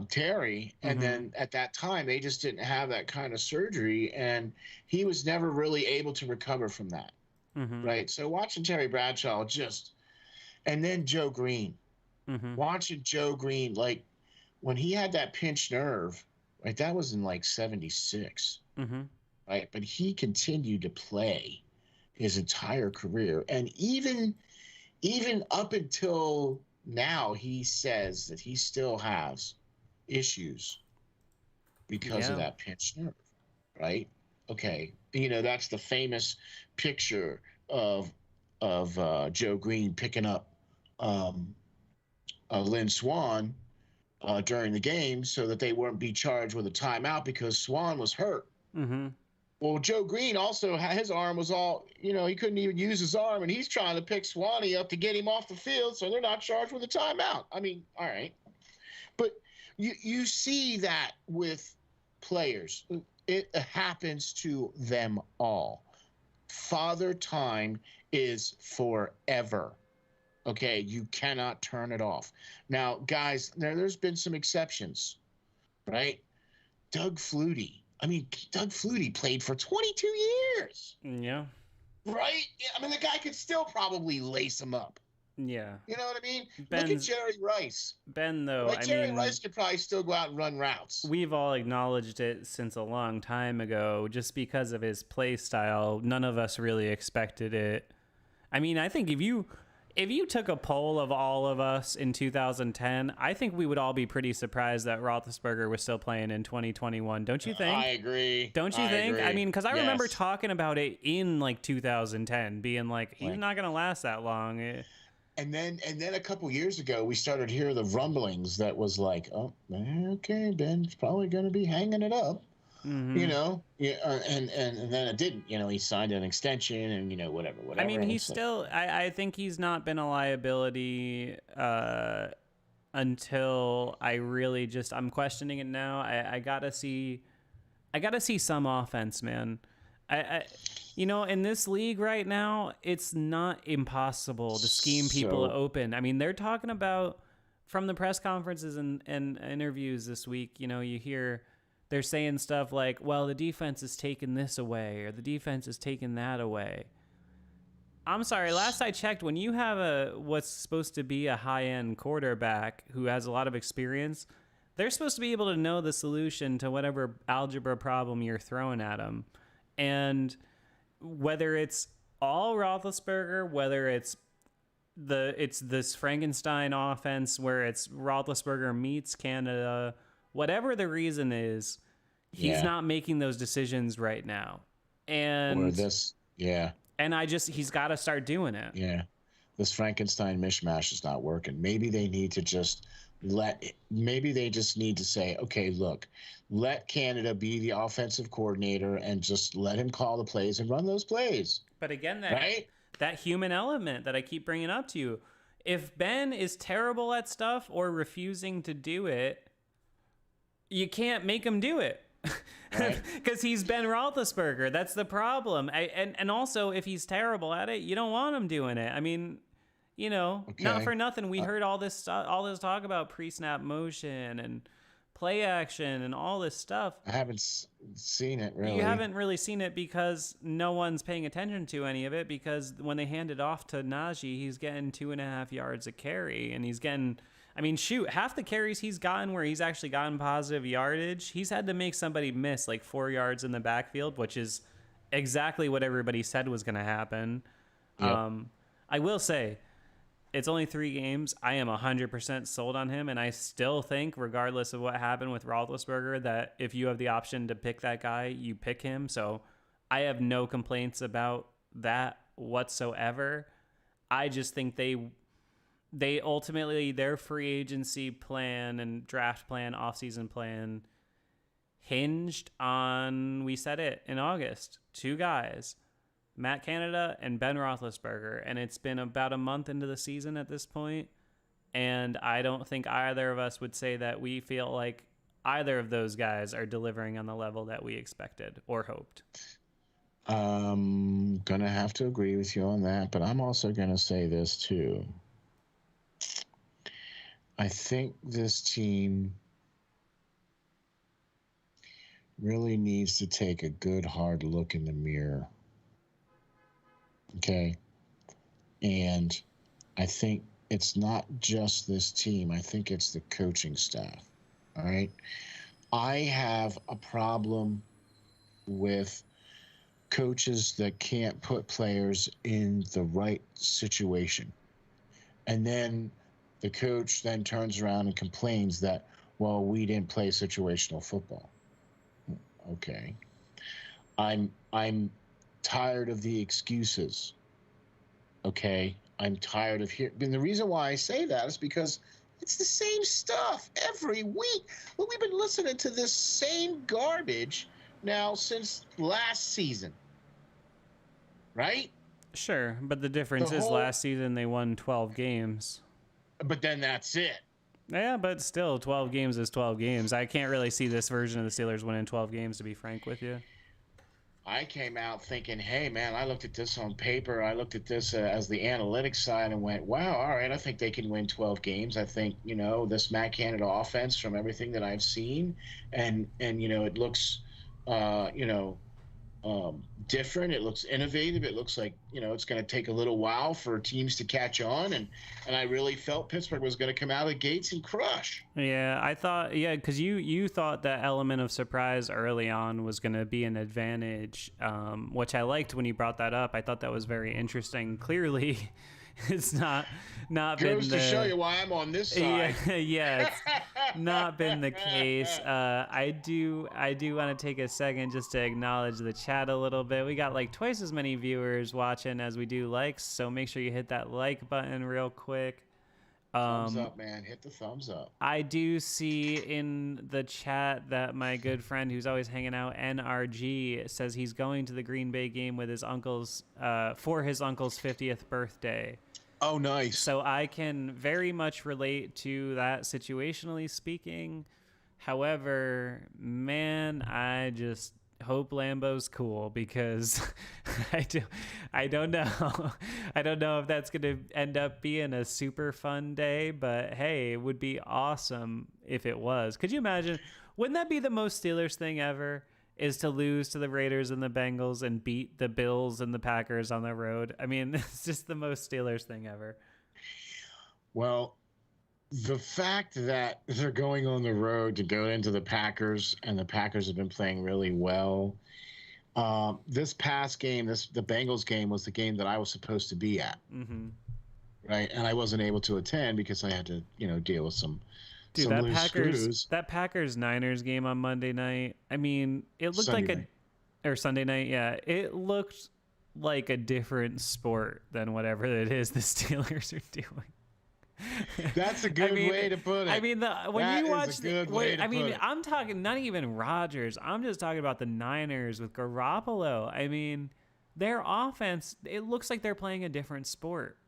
Terry, and then at that time they just didn't have that kind of surgery, and he was never really able to recover from that. Right. So watching Terry Bradshaw and then Joe Green, watching Joe Green, like when he had that pinched nerve, right? That was in like 76, right? But he continued to play his entire career, and even up until now, he says that he still has issues because of that pinched nerve, right? Okay, that's the famous picture of Joe Green picking up Lynn Swann during the game so that they wouldn't be charged with a timeout because Swann was hurt. Well, Joe Green also his arm was all, he couldn't even use his arm, and he's trying to pick Swanee up to get him off the field, so they're not charged with a timeout. I mean, all right, but you see that with players. It happens to them all. Father Time is forever. Okay, you cannot turn it off. Now, guys, there's been some exceptions, right? Doug Flutie. I mean, Doug Flutie played for 22 years. Yeah. Right? I mean, the guy could still probably lace him up. Yeah. You know what I mean? Look at Jerry Rice. Ben, though, Jerry Rice could probably still go out and run routes. We've all acknowledged it since a long time ago. Just because of his play style, none of us really expected it. I mean, I think if you took a poll of all of us in 2010, I think we would all be pretty surprised that Roethlisberger was still playing in 2021. Don't you think? I agree. Don't you think? Agree. I mean, because I remember talking about it in like 2010, being like, he's not going to last that long. And then a couple years ago, we started to hear the rumblings that was like, oh, okay, Ben's probably going to be hanging it up. And then it didn't. He signed an extension and whatever. I mean, he's still. I think he's not been a liability until I really I'm questioning it now. I gotta see some offense, man. In this league right now, it's not impossible to scheme people open. I mean, they're talking about from the press conferences and interviews this week, you know, you hear they're saying stuff like, well, the defense is taking this away or the defense is taking that away. I'm sorry, last I checked, when you have what's supposed to be a high-end quarterback who has a lot of experience, they're supposed to be able to know the solution to whatever algebra problem you're throwing at them. And whether it's all Roethlisberger, whether it's this Frankenstein offense where it's Roethlisberger meets Canada, whatever the reason is, he's not making those decisions right now. And or this, and he's got to start doing it. Yeah, this Frankenstein mishmash is not working. Maybe they need to just maybe they just need to say, okay, look, let Canada be the offensive coordinator and just let him call the plays and run those plays. But again, that human element that I keep bringing up to you, if Ben is terrible at stuff or refusing to do it, you can't make him do it. Because he's Ben Roethlisberger. That's the problem. And also, if he's terrible at it, you don't want him doing it. I mean, you know, not for nothing. We heard all this talk about pre-snap motion and play action and all this stuff. I haven't seen it, really. You haven't really seen it because no one's paying attention to any of it, because when they hand it off to Najee, he's getting 2.5 yards a carry, and he's getting... I mean, shoot, half the carries he's gotten where he's actually gotten positive yardage, he's had to make somebody miss like 4 yards in the backfield, which is exactly what everybody said was going to happen. Yep. I will say, it's only 3 games. I am 100% sold on him, and I still think, regardless of what happened with Roethlisberger, that if you have the option to pick that guy, you pick him. So I have no complaints about that whatsoever. I just think they ultimately, their free agency plan and draft plan, offseason plan, hinged on, we said it in August, 2 guys, Matt Canada and Ben Roethlisberger. And it's been about a month into the season at this point, and I don't think either of us would say that we feel like either of those guys are delivering on the level that we expected or hoped. I'm going to have to agree with you on that, but I'm also going to say this too. I think this team really needs to take a good hard look in the mirror. Okay? And I think it's not just this team. I think it's the coaching staff. All right? I have a problem with coaches that can't put players in the right situation. And then the coach then turns around and complains that, well, we didn't play situational football. Okay. I'm tired of the excuses. Okay. I'm tired of hearing. And the reason why I say that is because it's the same stuff every week. Well, we've been listening to this same garbage now since last season. Right? Sure, but the difference is last season they won 12 games. But then that's it. Yeah, but still, 12 games is 12 games. I can't really see this version of the Steelers winning 12 games, to be frank with you. I came out thinking, hey, man, I looked at this on paper. I looked at this as the analytics side and went, wow, all right, I think they can win 12 games. I think, you know, this Matt Canada offense, from everything that I've seen, and you know, it looks, different. It looks innovative. It looks like, you know, it's going to take a little while for teams to catch on. And I really felt Pittsburgh was going to come out of the gates and crush. Yeah, I thought, because you thought that element of surprise early on was going to be an advantage, which I liked when you brought that up. I thought that was very interesting. Clearly, it's not been to show you why I'm on this side. Yeah, it's not been the case. I do want to take a second just to acknowledge the chat a little bit. We got like twice as many viewers watching as we do likes, so make sure you hit that like button real quick. Thumbs up, man. Hit the thumbs up. I do see in the chat that my good friend who's always hanging out, NRG, says he's going to the Green Bay game with his uncle's for his uncle's 50th birthday. Oh, nice. So I can very much relate to that situationally speaking. However, man, I just hope Lambeau's cool because I don't know. I don't know if that's going to end up being a super fun day, but hey, it would be awesome if it was. Could you imagine? Wouldn't that be the most Steelers thing ever? Is to lose to the Raiders and the Bengals and beat the Bills and the Packers on the road. I mean, it's just the most Steelers thing ever. Well, the fact that they're going on the road to go into the Packers, and the Packers have been playing really well. This past game, the Bengals game, was the game that I was supposed to be at, right? And I wasn't able to attend because I had to, deal with some Dude, loose screws. that Packers Niners game on Monday night. I mean, it looked Sunday night. or Sunday night. Yeah, it looked like a different sport than whatever it is the Steelers are doing. That's a good way to put it. I mean, when That you is watch a good way to I mean, put it. I'm talking not even Rodgers. I'm just talking about the Niners with Garoppolo. I mean, their offense, it looks like they're playing a different sport.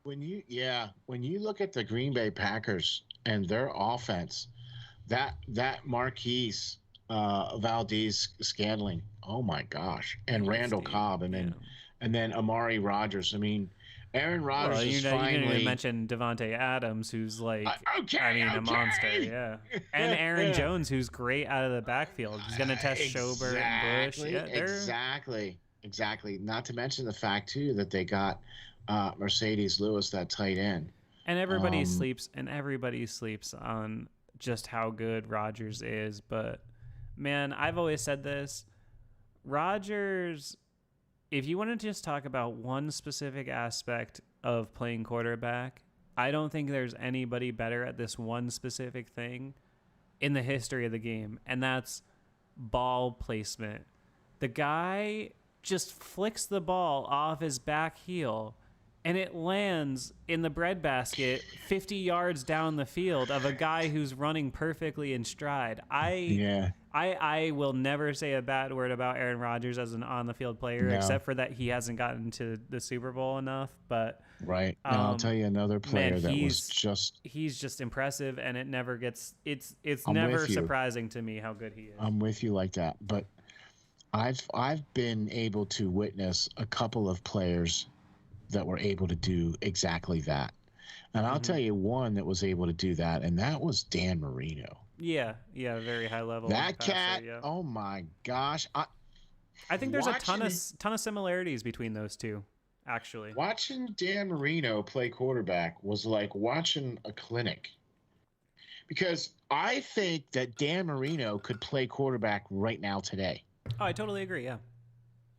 When you look at the Green Bay Packers and their offense, that Marquise Valdez Scantling, oh my gosh, and Randall Steve, Cobb, and then Amari Rodgers. I mean, Aaron Rodgers well, is you finally. didn't even mention Devontae Adams, who's like, a monster, yeah. And Aaron Jones, who's great out of the backfield. He's gonna test Schobert and Bush. Yeah, Exactly. Not to mention the fact too that they got Mercedes Lewis, that tight end. And everybody sleeps on just how good Rodgers is. But man, I've always said this. Rodgers, if you want to just talk about one specific aspect of playing quarterback, I don't think there's anybody better at this one specific thing in the history of the game, and that's ball placement. The guy just flicks the ball off his back heel and it lands in the breadbasket 50 yards down the field of a guy who's running perfectly in stride. I will never say a bad word about Aaron Rodgers as an on-the-field player, except for that he hasn't gotten to the Super Bowl enough. But right. Now, I'll tell you another player he's just impressive, and it never gets. It's never surprising to me how good he is. I'm with you like that, but I've been able to witness a couple of players that were able to do exactly that. And I'll tell you one that was able to do that, and that was Dan Marino. Yeah, very high level. That cat, oh my gosh. I think there's a ton of similarities between those two, actually. Watching Dan Marino play quarterback was like watching a clinic. Because I think that Dan Marino could play quarterback right now today. Oh, I totally agree, yeah.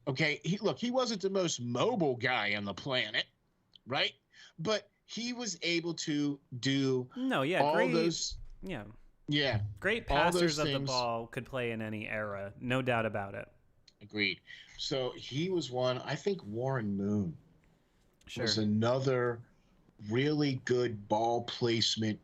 Okay, he wasn't the most mobile guy on the planet, right? But he was able to do those. Yeah. Great passers of the ball could play in any era, no doubt about it. Agreed. So he was one. I think Warren Moon was another really good ball placement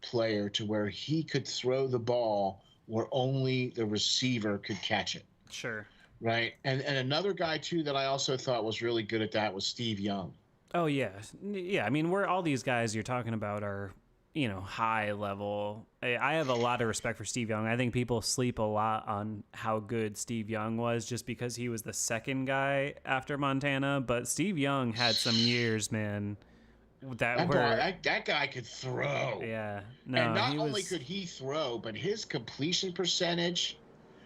player to where he could throw the ball where only the receiver could catch it. Sure. Right. And another guy, too, that I also thought was really good at that was Steve Young. Oh, yeah. Yeah. I mean, all these guys you're talking about are, high level. I have a lot of respect for Steve Young. I think people sleep a lot on how good Steve Young was just because he was the second guy after Montana. But Steve Young had some years, man. That guy could throw. Yeah. No, and not only could he throw, but his completion percentage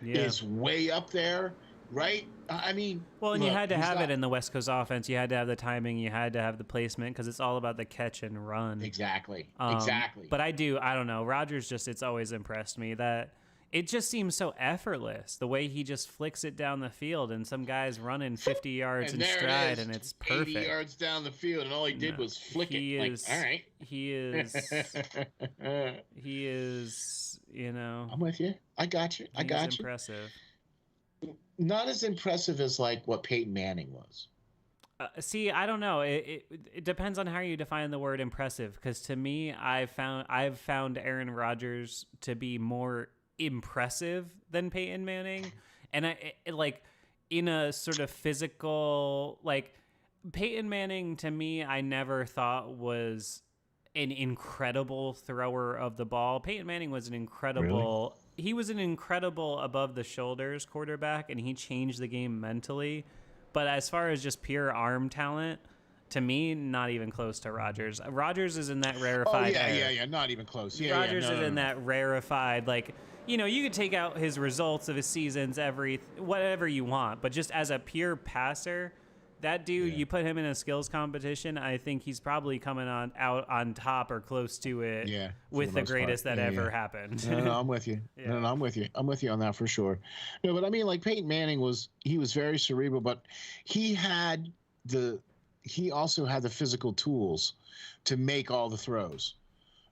is way up there. Right? I mean... Well, and you had to have it in the West Coast offense. You had to have the timing. You had to have the placement because it's all about the catch and run. Exactly. But I don't know. Rodgers it's always impressed me that it just seems so effortless. The way he just flicks it down the field and some guy's running 50 yards in stride and it's perfect. 80 yards down the field and all he did was flick it. All right. He is, I'm with you. I got you. He's impressive. Not as impressive as like what Peyton Manning was. See, I don't know. It depends on how you define the word impressive. Because to me, I've found Aaron Rodgers to be more impressive than Peyton Manning, and in a sort of physical, like Peyton Manning to me, I never thought was an incredible thrower of the ball. Peyton Manning was an incredible an incredible above the shoulders quarterback, and he changed the game mentally. But as far as just pure arm talent, to me, not even close to Rodgers. Rodgers is in that rarefied. Yeah. Not even close. Rodgers no, is in that rarefied, like, you know, you could take out his results of his seasons, whatever you want, but just as a pure passer, that dude, you put him in a skills competition, I think he's probably coming out on top or close to it. Yeah, with the greatest that ever happened. No, I'm with you. No, I'm with you. I'm with you on that for sure. No, but I mean, like Peyton Manning was very cerebral, but he also had the physical tools to make all the throws.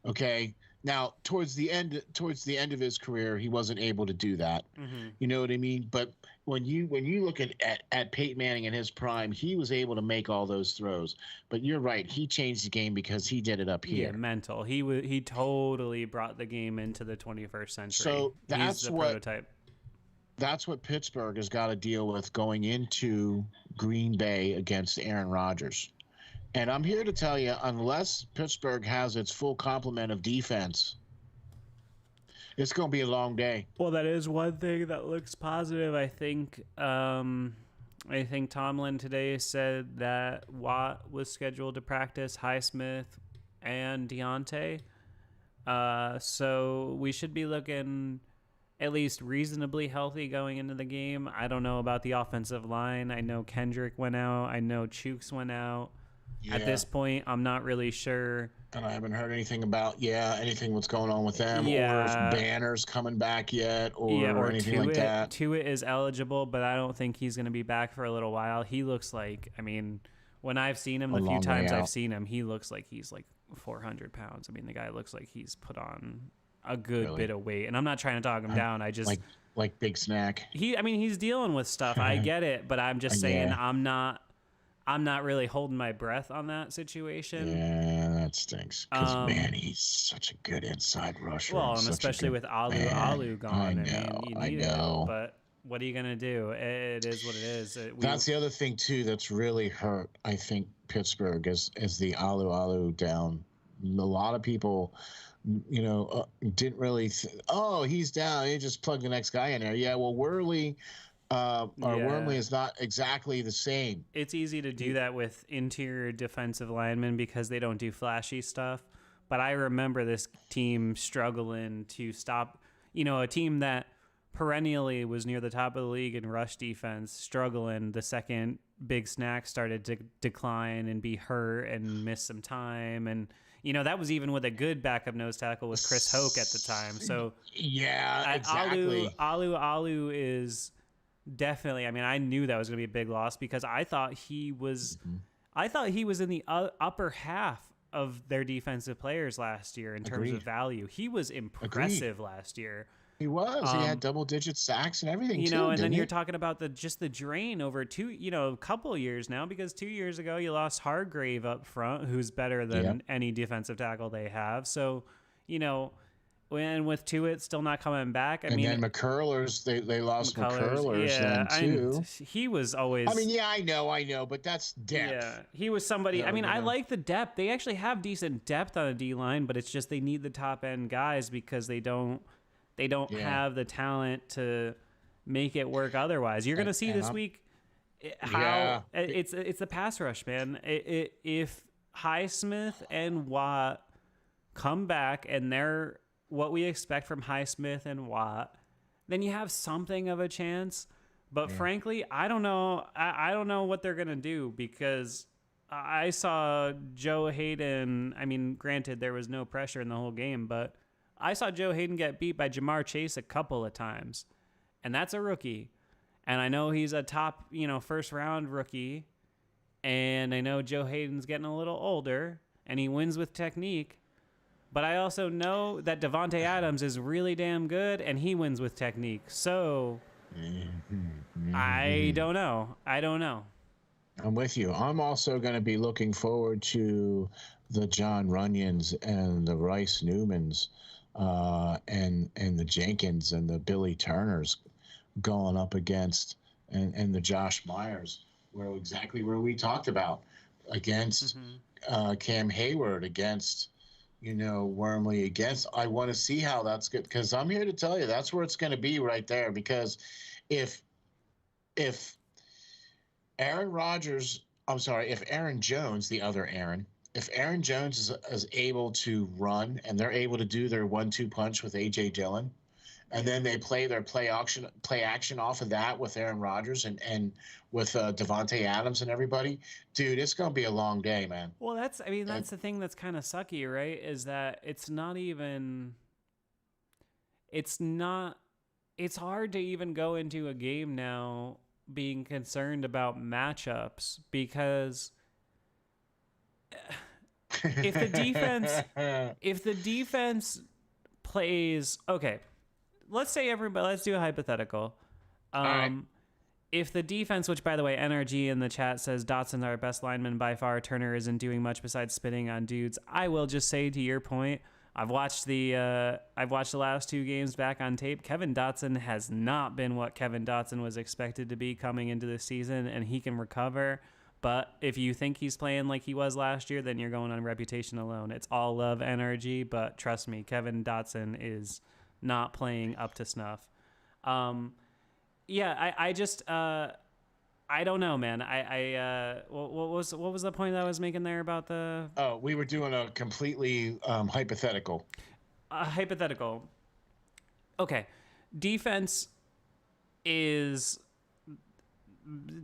Okay. Now, towards the end of his career, he wasn't able to do that. Mm-hmm. You know what I mean? But when you look at Peyton Manning in his prime, he was able to make all those throws. But you're right, he changed the game because he did it up here. Yeah, mental. He totally brought the game into the 21st century. So He's the prototype. That's what Pittsburgh has got to deal with going into Green Bay against Aaron Rodgers. And I'm here to tell you, unless Pittsburgh has its full complement of defense, it's going to be a long day. Well, that is one thing that looks positive. I think Tomlin today said that Watt was scheduled to practice, Highsmith, and Deontay. So we should be looking at least reasonably healthy going into the game. I don't know about the offensive line. I know Kendrick went out. I know Chooks went out. Yeah. At this point, I'm not really sure. And I haven't heard anything about, what's going on with them, or if Banner's coming back yet, or anything like that. Tuitt is eligible, but I don't think he's going to be back for a little while. He looks like, I mean, when I've seen him, the few times I've seen him, he looks like he's like 400 pounds. I mean, the guy looks like he's put on a good bit of weight. And I'm not trying to dog him down. I just... Like Big Snack. He's dealing with stuff. I get it, but I'm just saying I'm not really holding my breath on that situation. Yeah, that stinks. Because, man, he's such a good inside rusher. Well, and especially with Alu gone. I know. But what are you going to do? It is what it is. That's the other thing, too, that's really hurt, I think, Pittsburgh, is the Alu down. A lot of people, didn't really he's down. You just plug the next guy in there. Yeah, well, Worley is not exactly the same. It's easy to do that with interior defensive linemen because they don't do flashy stuff. But I remember this team struggling to stop, a team that perennially was near the top of the league in rush defense, struggling the second Big Snack started to decline and be hurt and miss some time. And, that was even with a good backup nose tackle with Chris Hoke at the time. So, yeah, exactly. Alu is... Definitely. I mean, I knew that was going to be a big loss because I thought he was in the upper half of their defensive players last year in terms of value. He was impressive last year. He was. He had double-digit sacks and everything, too. And then you're talking about the drain over a couple years now, because 2 years ago you lost Hargrave up front, who's better than any defensive tackle they have. So, and with Tuitt still not coming back, then McCullers, they lost McCullers then too. He was always. I mean, I know, but that's depth. Yeah, he was somebody. I like the depth. They actually have decent depth on the D line, but it's just they need the top end guys because they don't have the talent to make it work otherwise. You're going to see this week how it's the pass rush, man. If Highsmith and Watt come back and they're what we expect from Highsmith and Watt, then you have something of a chance. But frankly, I don't know. I don't know what they're going to do because I saw Joe Hayden. I mean, granted, there was no pressure in the whole game, but I saw Joe Hayden get beat by Jamar Chase a couple of times. And that's a rookie. And I know he's a top, first round rookie. And I know Joe Hayden's getting a little older and he wins with technique. But I also know that Devontae Adams is really damn good, and he wins with technique. So, I don't know. I'm with you. I'm also going to be looking forward to the John Runyons and the Rice Newmans and the Jenkins and the Billy Turners going up against, and the Josh Myers, where we talked about, against Cam Hayward, against... Wormley against. I want to see how that's good, because I'm here to tell you that's where it's going to be right there. Because if if Aaron Rodgers, I'm sorry, if Aaron Jones, the other Aaron, if Aaron Jones is able to run and they're able to do their 1-2 punch with AJ Dillon, and then they play their play action off of that with Aaron Rodgers and with Devontae Adams and everybody, dude, it's gonna be a long day, man. Well, that's the thing that's kind of sucky, right? Is that it's hard to even go into a game now being concerned about matchups, because if the defense plays, okay, let's do a hypothetical. right. If the defense, which by the way, NRG in the chat says Dotson's our best lineman by far, Turner isn't doing much besides spitting on dudes. I will just say, to your point, I've watched the last 2 games back on tape. Kevin Dotson has not been what Kevin Dotson was expected to be coming into the season, and he can recover. But if you think he's playing like he was last year, then you're going on reputation alone. It's all love, NRG, but trust me, Kevin Dotson is not playing up to snuff. Yeah, I just I don't know, man. What was the point that I was making there about the? Oh, we were doing a completely hypothetical. Hypothetical. Okay, defense is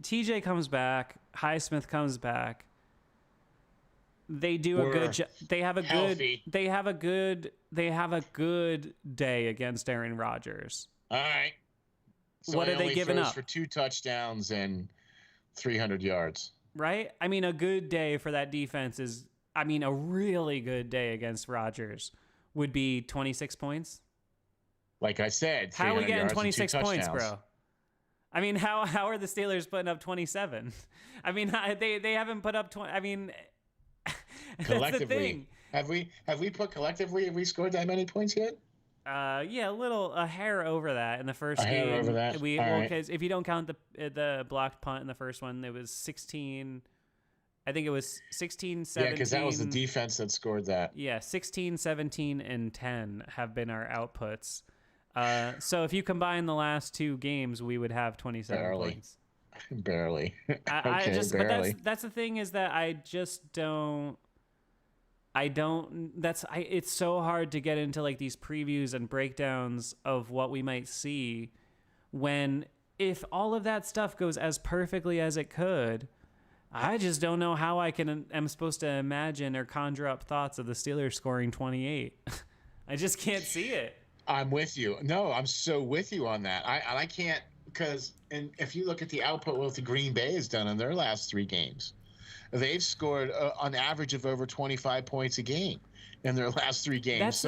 TJ comes back, Highsmith comes back. They do a good job. They have a healthy. good. They have a good day against Aaron Rodgers. All right. So what are they giving up? For 2 touchdowns and 300 yards. Right? I mean, a good day for that defense is, a really good day against Rodgers would be 26 points. Like I said, how are we getting 26 points, bro? I mean, how are the Steelers putting up 27? I mean, they haven't put up 20. I mean, collectively, have we put collectively? Have we scored that many points yet? Yeah, a hair over that in the first game. Hair over that. Because if you don't count the blocked punt in the first one, it was 16. I think it was 16, 17. Yeah, because that was the defense that scored that. Yeah, 16, 17, and 10 have been our outputs. So if you combine the last 2 games, we would have 27 points. Barely. Barely. But that's the thing, is that it's so hard to get into like these previews and breakdowns of what we might see when, if all of that stuff goes as perfectly as it could, I just don't know how am supposed to imagine or conjure up thoughts of the Steelers scoring 28. I just can't see it. I'm with you. No, I'm so with you on that. I can't, because if you look at the output what the Green Bay has done in their last 3 games, they've scored on average of over 25 points a game in their last 3 games.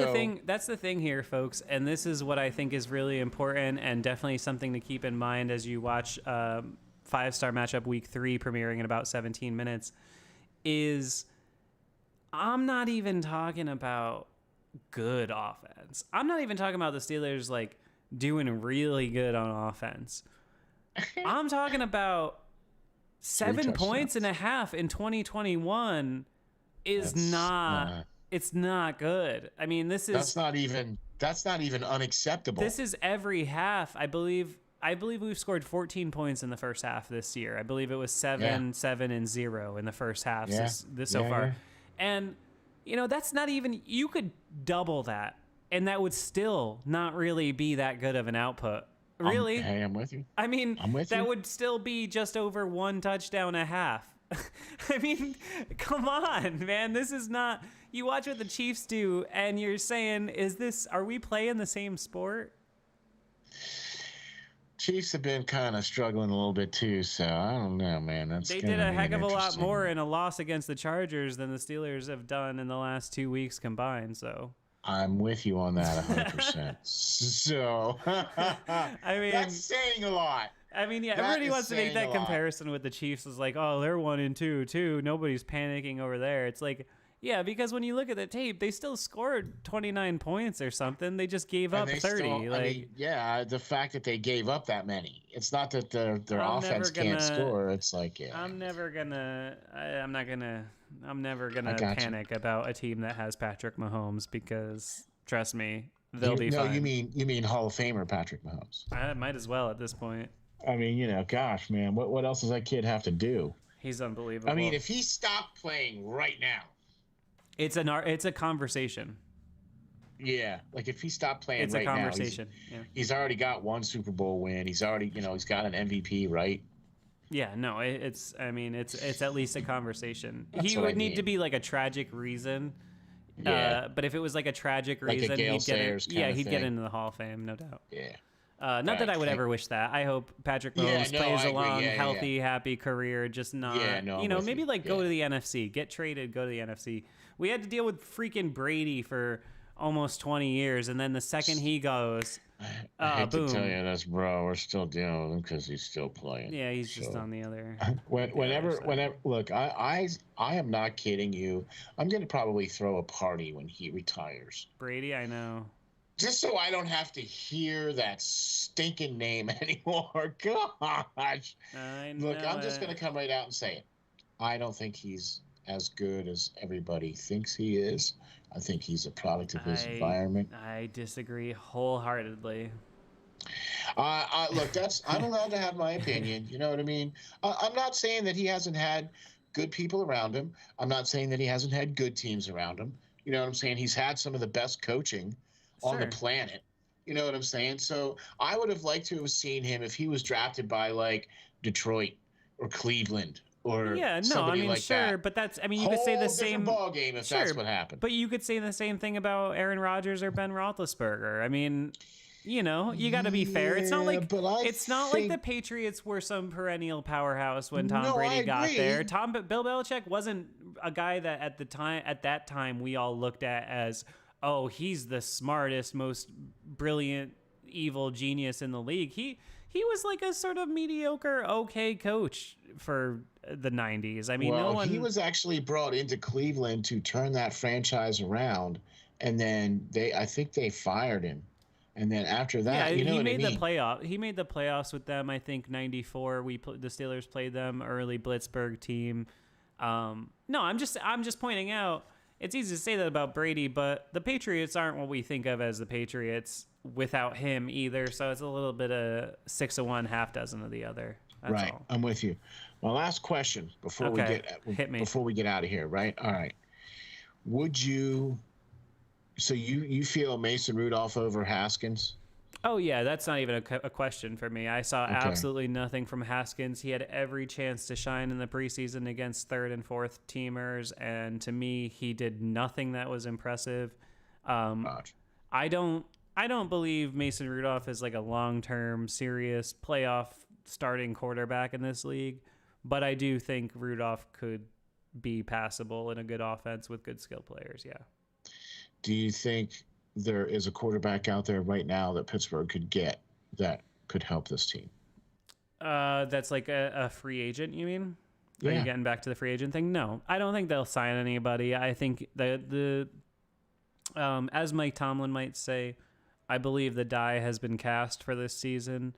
That's the thing here, folks, and this is what I think is really important and definitely something to keep in mind as you watch 5-star matchup week 3 premiering in about 17 minutes. Is I'm not even talking about good offense. I'm not even talking about the Steelers like doing really good on offense. I'm talking about 7 points and a half in 2021 is it's not good. I mean, that's not even unacceptable. This is every half. I believe we've scored 14 points in the first half this year. I believe it was 7, 7, and 0 in the first half so far. Yeah. And that's not even, you could double that and that would still not really be that good of an output. Really? I'm with you. I mean, that would still be just over 1 touchdown a half. I mean, come on, man. This is not, you watch what the Chiefs do and you're saying, are we playing the same sport? Chiefs have been kind of struggling a little bit too, so I don't know, man. They did a heck of a lot more in a loss against the Chargers than the Steelers have done in the last 2 weeks combined, so. I'm with you on that 100%. So, I mean, that's saying a lot. I mean, yeah, everybody wants to make that comparison with the Chiefs. Is like, oh, they're 1-2 too. Nobody's panicking over there. It's like, Yeah, because when you look at the tape, they still scored 29 points or something. They just gave And up they 30. still, I Like, mean, yeah, the fact that they gave up that many, it's not that their I'm never offense can't gonna. score. It's like, yeah, I'm never gonna. I'm not gonna. I'm never I gonna got you. panic about a team that has Patrick Mahomes because trust me, they'll be No, fine. you mean Hall of Famer Patrick Mahomes. I might as well at this point. I mean, gosh, man, what else does that kid have to do? He's I mean, unbelievable. if he stopped playing right now, It's a conversation. yeah, like if he stopped playing It's a right now, conversation. Yeah. he's already got one Super Bowl win. He's already, he's got an MVP, right? Yeah, no, it's. I mean, it's at least a conversation. That's He what I would need to mean. be like a tragic reason. Yeah, But if it was like a tragic like a reason, Gale he'd get it. Sayers Yeah, kinda he'd get thing. into the Hall of Fame, no doubt. yeah. Not that I would Right. ever wish that. I hope Patrick Yeah, Mahomes no, plays I a agree. long, Yeah, yeah, healthy, happy career. Just not, Yeah, no, I'm with maybe you. like go Yeah. to the NFC, get traded, go to the NFC. We had to deal with freaking Brady for almost 20 years, and then the second he goes, I hate boom. to tell you this, bro. We're still dealing with him because he's still playing. Yeah, he's just So, on the other. whenever, side. look, I am not kidding you. I'm gonna probably throw a party when he retires, Brady, I know. just so I don't have to hear that stinking name anymore. Gosh, I know. look, I'm just gonna come right out and say it. I don't think he's as good as everybody thinks he is. I think he's a product of his environment. I disagree wholeheartedly. Look, I'm allowed to have my opinion. You know what I mean? I'm not saying that he hasn't had good people around him. I'm not saying that he hasn't had good teams around him. You know what I'm saying? He's had some of the best coaching on the Sure. planet. You know what I'm saying? So I would have liked to have seen him if he was drafted by like Detroit or Cleveland or Yeah, no, I somebody mean, like sure, that. but that's, I mean, you could say the Whole same. different ball game if that's what happened. But you could say the same thing about Aaron Rodgers or Ben Roethlisberger. I mean, you got to be fair. It's not Yeah, like but I it's not like the think- Patriots were some perennial powerhouse when Tom No, Brady I got agree. there. Bill Belichick wasn't a guy that at that time we all looked at as, oh, he's the smartest, most brilliant, evil genius in the league. He was like a sort of mediocre, okay coach for the 90s. I mean, no one. He was actually brought into Cleveland to turn that franchise around, and then I think they fired him, and then after that, Yeah, you know he what made I mean? the playoff. He made the playoffs with them. I think '94. The Steelers played them early Blitzburg team. No, I'm just pointing out. It's easy to say that about Brady, but the Patriots aren't what we think of as the Patriots without him either. So it's a little bit of 6 of one, half dozen of the other. That's Right, all. I'm with you. My last question before Okay, hit me. before we get out of here, right? All right. Would you? So you feel Mason Rudolph over Haskins? Oh yeah, that's not even a question for me. I saw absolutely nothing from Haskins. He had every chance to shine in the preseason against third and fourth teamers, and to me, he did nothing that was impressive. Raj. I don't believe Mason Rudolph is like a long-term, serious playoff starting quarterback in this league, but I do think Rudolph could be passable in a good offense with good skill players. Yeah. Do you think there is a quarterback out there right now that Pittsburgh could get that could help this team? That's like a free agent, you mean? Are Yeah. you getting back to the free agent thing? No, I don't think they'll sign anybody. I think the as Mike Tomlin might say, I believe the die has been cast for this season.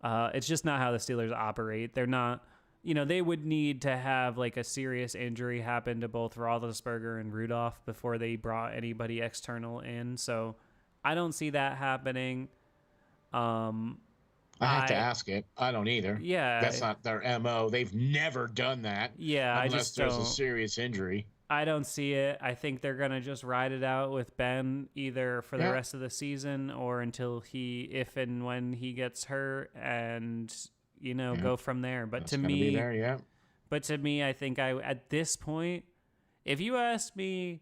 It's just not how the Steelers operate. They're not, they would need to have like a serious injury happen to both Roethlisberger and Rudolph before they brought anybody external in. So I don't see that happening. I have to ask it. I don't either. Yeah. That's not their MO. They've never done that. Yeah, I unless just there's don't. a serious injury. I don't see it. I think they're going to just ride it out with Ben either for the Yeah. rest of the season or until if and when he gets hurt and, go from there. But It's to gonna be there, yeah. I think at this point, if you asked me,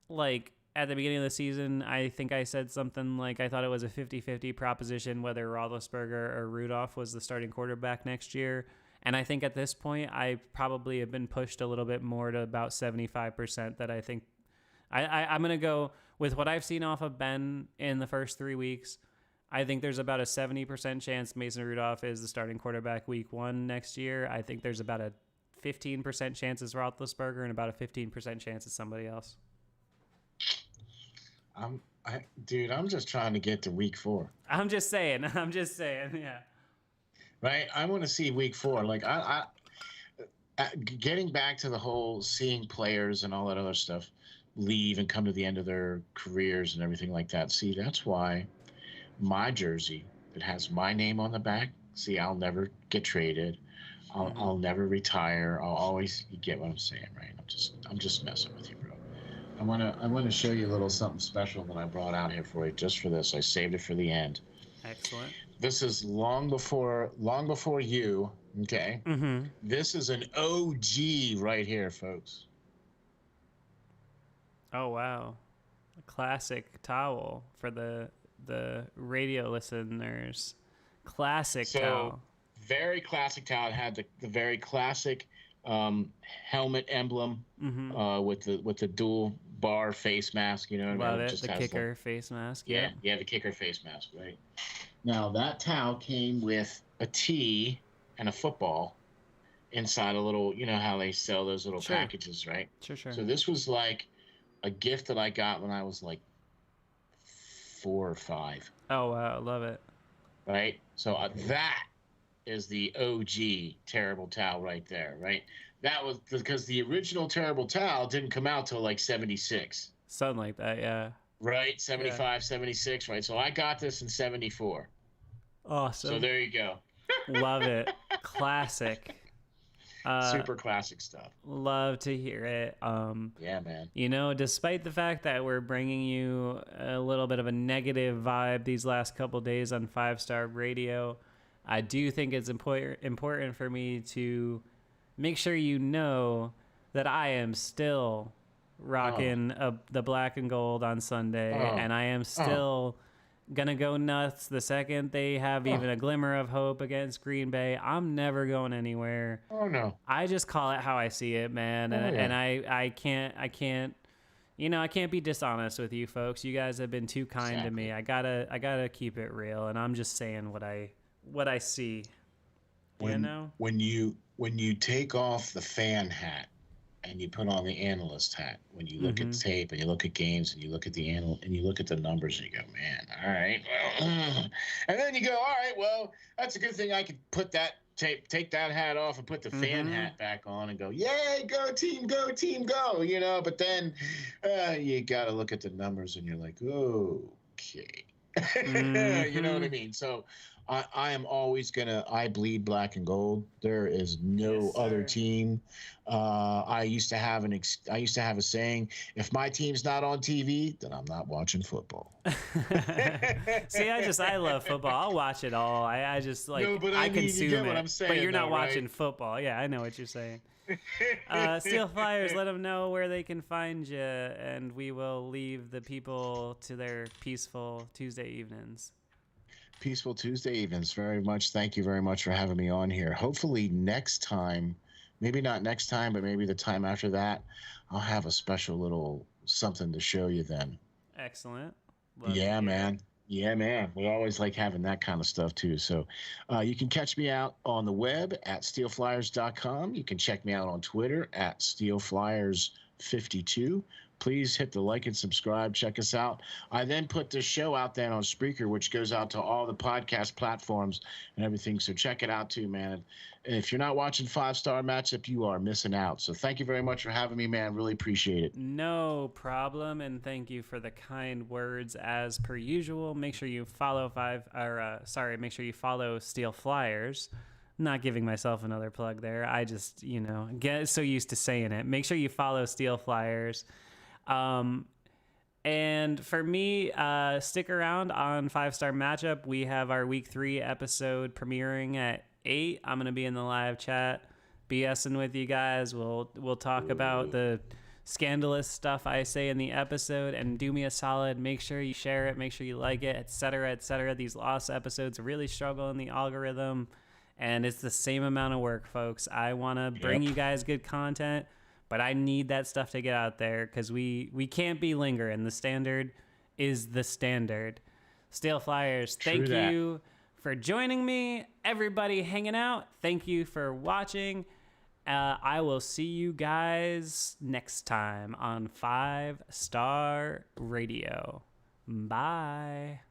like, at the beginning of the season, I think I said something like I thought it was a 50-50 proposition whether Roethlisberger or Rudolph was the starting quarterback next year. And I think at this point, I probably have been pushed a little bit more to about 75% that I think I'm going to go with what I've seen off of Ben in the first 3 weeks. I think there's about a 70% chance Mason Rudolph is the starting quarterback week 1 next year. I think there's about a 15% chance it's Roethlisberger and about a 15% chance it's somebody else. Dude, I'm just trying to get to week 4. I'm just saying. Yeah. Right? I want to see week 4. Like getting back to the whole seeing players and all that other stuff leave and come to the end of their careers and everything like that. See, that's why my jersey that has my name on the back. See, I'll never get traded. I'll never retire. I'll always. You get what I'm saying, right? I'm just messing with you, bro. I want to show you a little something special that I brought out here for you, just for this. I saved it for the end. Excellent. This is long before you. Okay. Mm-hmm. This is an OG right here, folks. Oh wow, a classic towel for the radio listeners. Classic towel. Very classic towel. It had the very classic helmet emblem with the dual bar face mask. You know what I mean? Love it. Just the kicker face mask. Yeah, the kicker face mask. Right. Now that towel came with a tee and a football inside a little. You know how they sell those little packages, right? Sure. So this was like a gift that I got when I was like 4 or 5. Oh wow, love it. Right. So that is the OG terrible towel right there, right? That was because the original terrible towel didn't come out till like 76. Something like that, yeah. Right, 75, 76, right? So I got this in 74. Awesome. So there you go. Love it. Classic. Super classic stuff. Love to hear it. Yeah, man. You know, despite the fact that we're bringing you a little bit of a negative vibe these last couple days on 5-Star Radio, I do think it's important for me to make sure you know that I am still rocking the black and gold on Sunday, and I am still gonna go nuts the second they have even a glimmer of hope against Green Bay. I'm never going anywhere. Oh no. I just call it how I see it, man, and I can't. You know, I can't be dishonest with you folks. You guys have been too kind to me. I gotta keep it real, and I'm just saying what I see. When you take off the fan hat and you put on the analyst hat, when you look at tape and you look at games and you look at the and you look at the numbers and you go, man, all right, well, and then you go, all right, well, that's a good thing I could take that hat off and put the fan hat back on and go, yay, go team, go, you know. But then you got to look at the numbers and you're like, okay. You know what I mean? So I am always I bleed black and gold. There is no other team. I used to have a saying: if my team's not on TV, then I'm not watching football. See, I love football. I'll watch it all. I just like I consume you get it. What I'm saying, but you're not right? watching football. Yeah, I know what you're saying. Steel Flyers, let them know where they can find you, and we will leave the people to their peaceful Tuesday evenings. Peaceful Tuesday evenings. Very much. Thank you very much for having me on here. Hopefully next time, maybe not next time, but maybe the time after that, I'll have a special little something to show you then. Excellent. Yeah, man. Yeah, man. We always like having that kind of stuff too. So you can catch me out on the web at steelflyers.com. You can check me out on Twitter at steelflyers52. Please hit the like and subscribe. Check us out. I then put this show out there on Spreaker, which goes out to all the podcast platforms and everything. So check it out too, man. And if you're not watching 5-Star Matchup, you are missing out. So thank you very much for having me, man. Really appreciate it. No problem. And thank you for the kind words as per usual. Make sure you follow make sure you follow Steel Flyers. Not giving myself another plug there. I just, get so used to saying it. Make sure you follow Steel Flyers. And for me, stick around on 5-Star Matchup. We have our week 3 episode premiering at 8. I'm going to be in the live chat BSing with you guys. We'll talk about the scandalous stuff I say in the episode, and do me a solid. Make sure you share it. Make sure you like it, etc., etc. These lost episodes really struggle in the algorithm, and it's the same amount of work, folks. I want to bring you guys good content, but I need that stuff to get out there because we can't be lingering. The standard is the standard. Steel Flyers, thank you for joining me. Everybody hanging out, thank you for watching. I will see you guys next time on 5 Star Radio. Bye.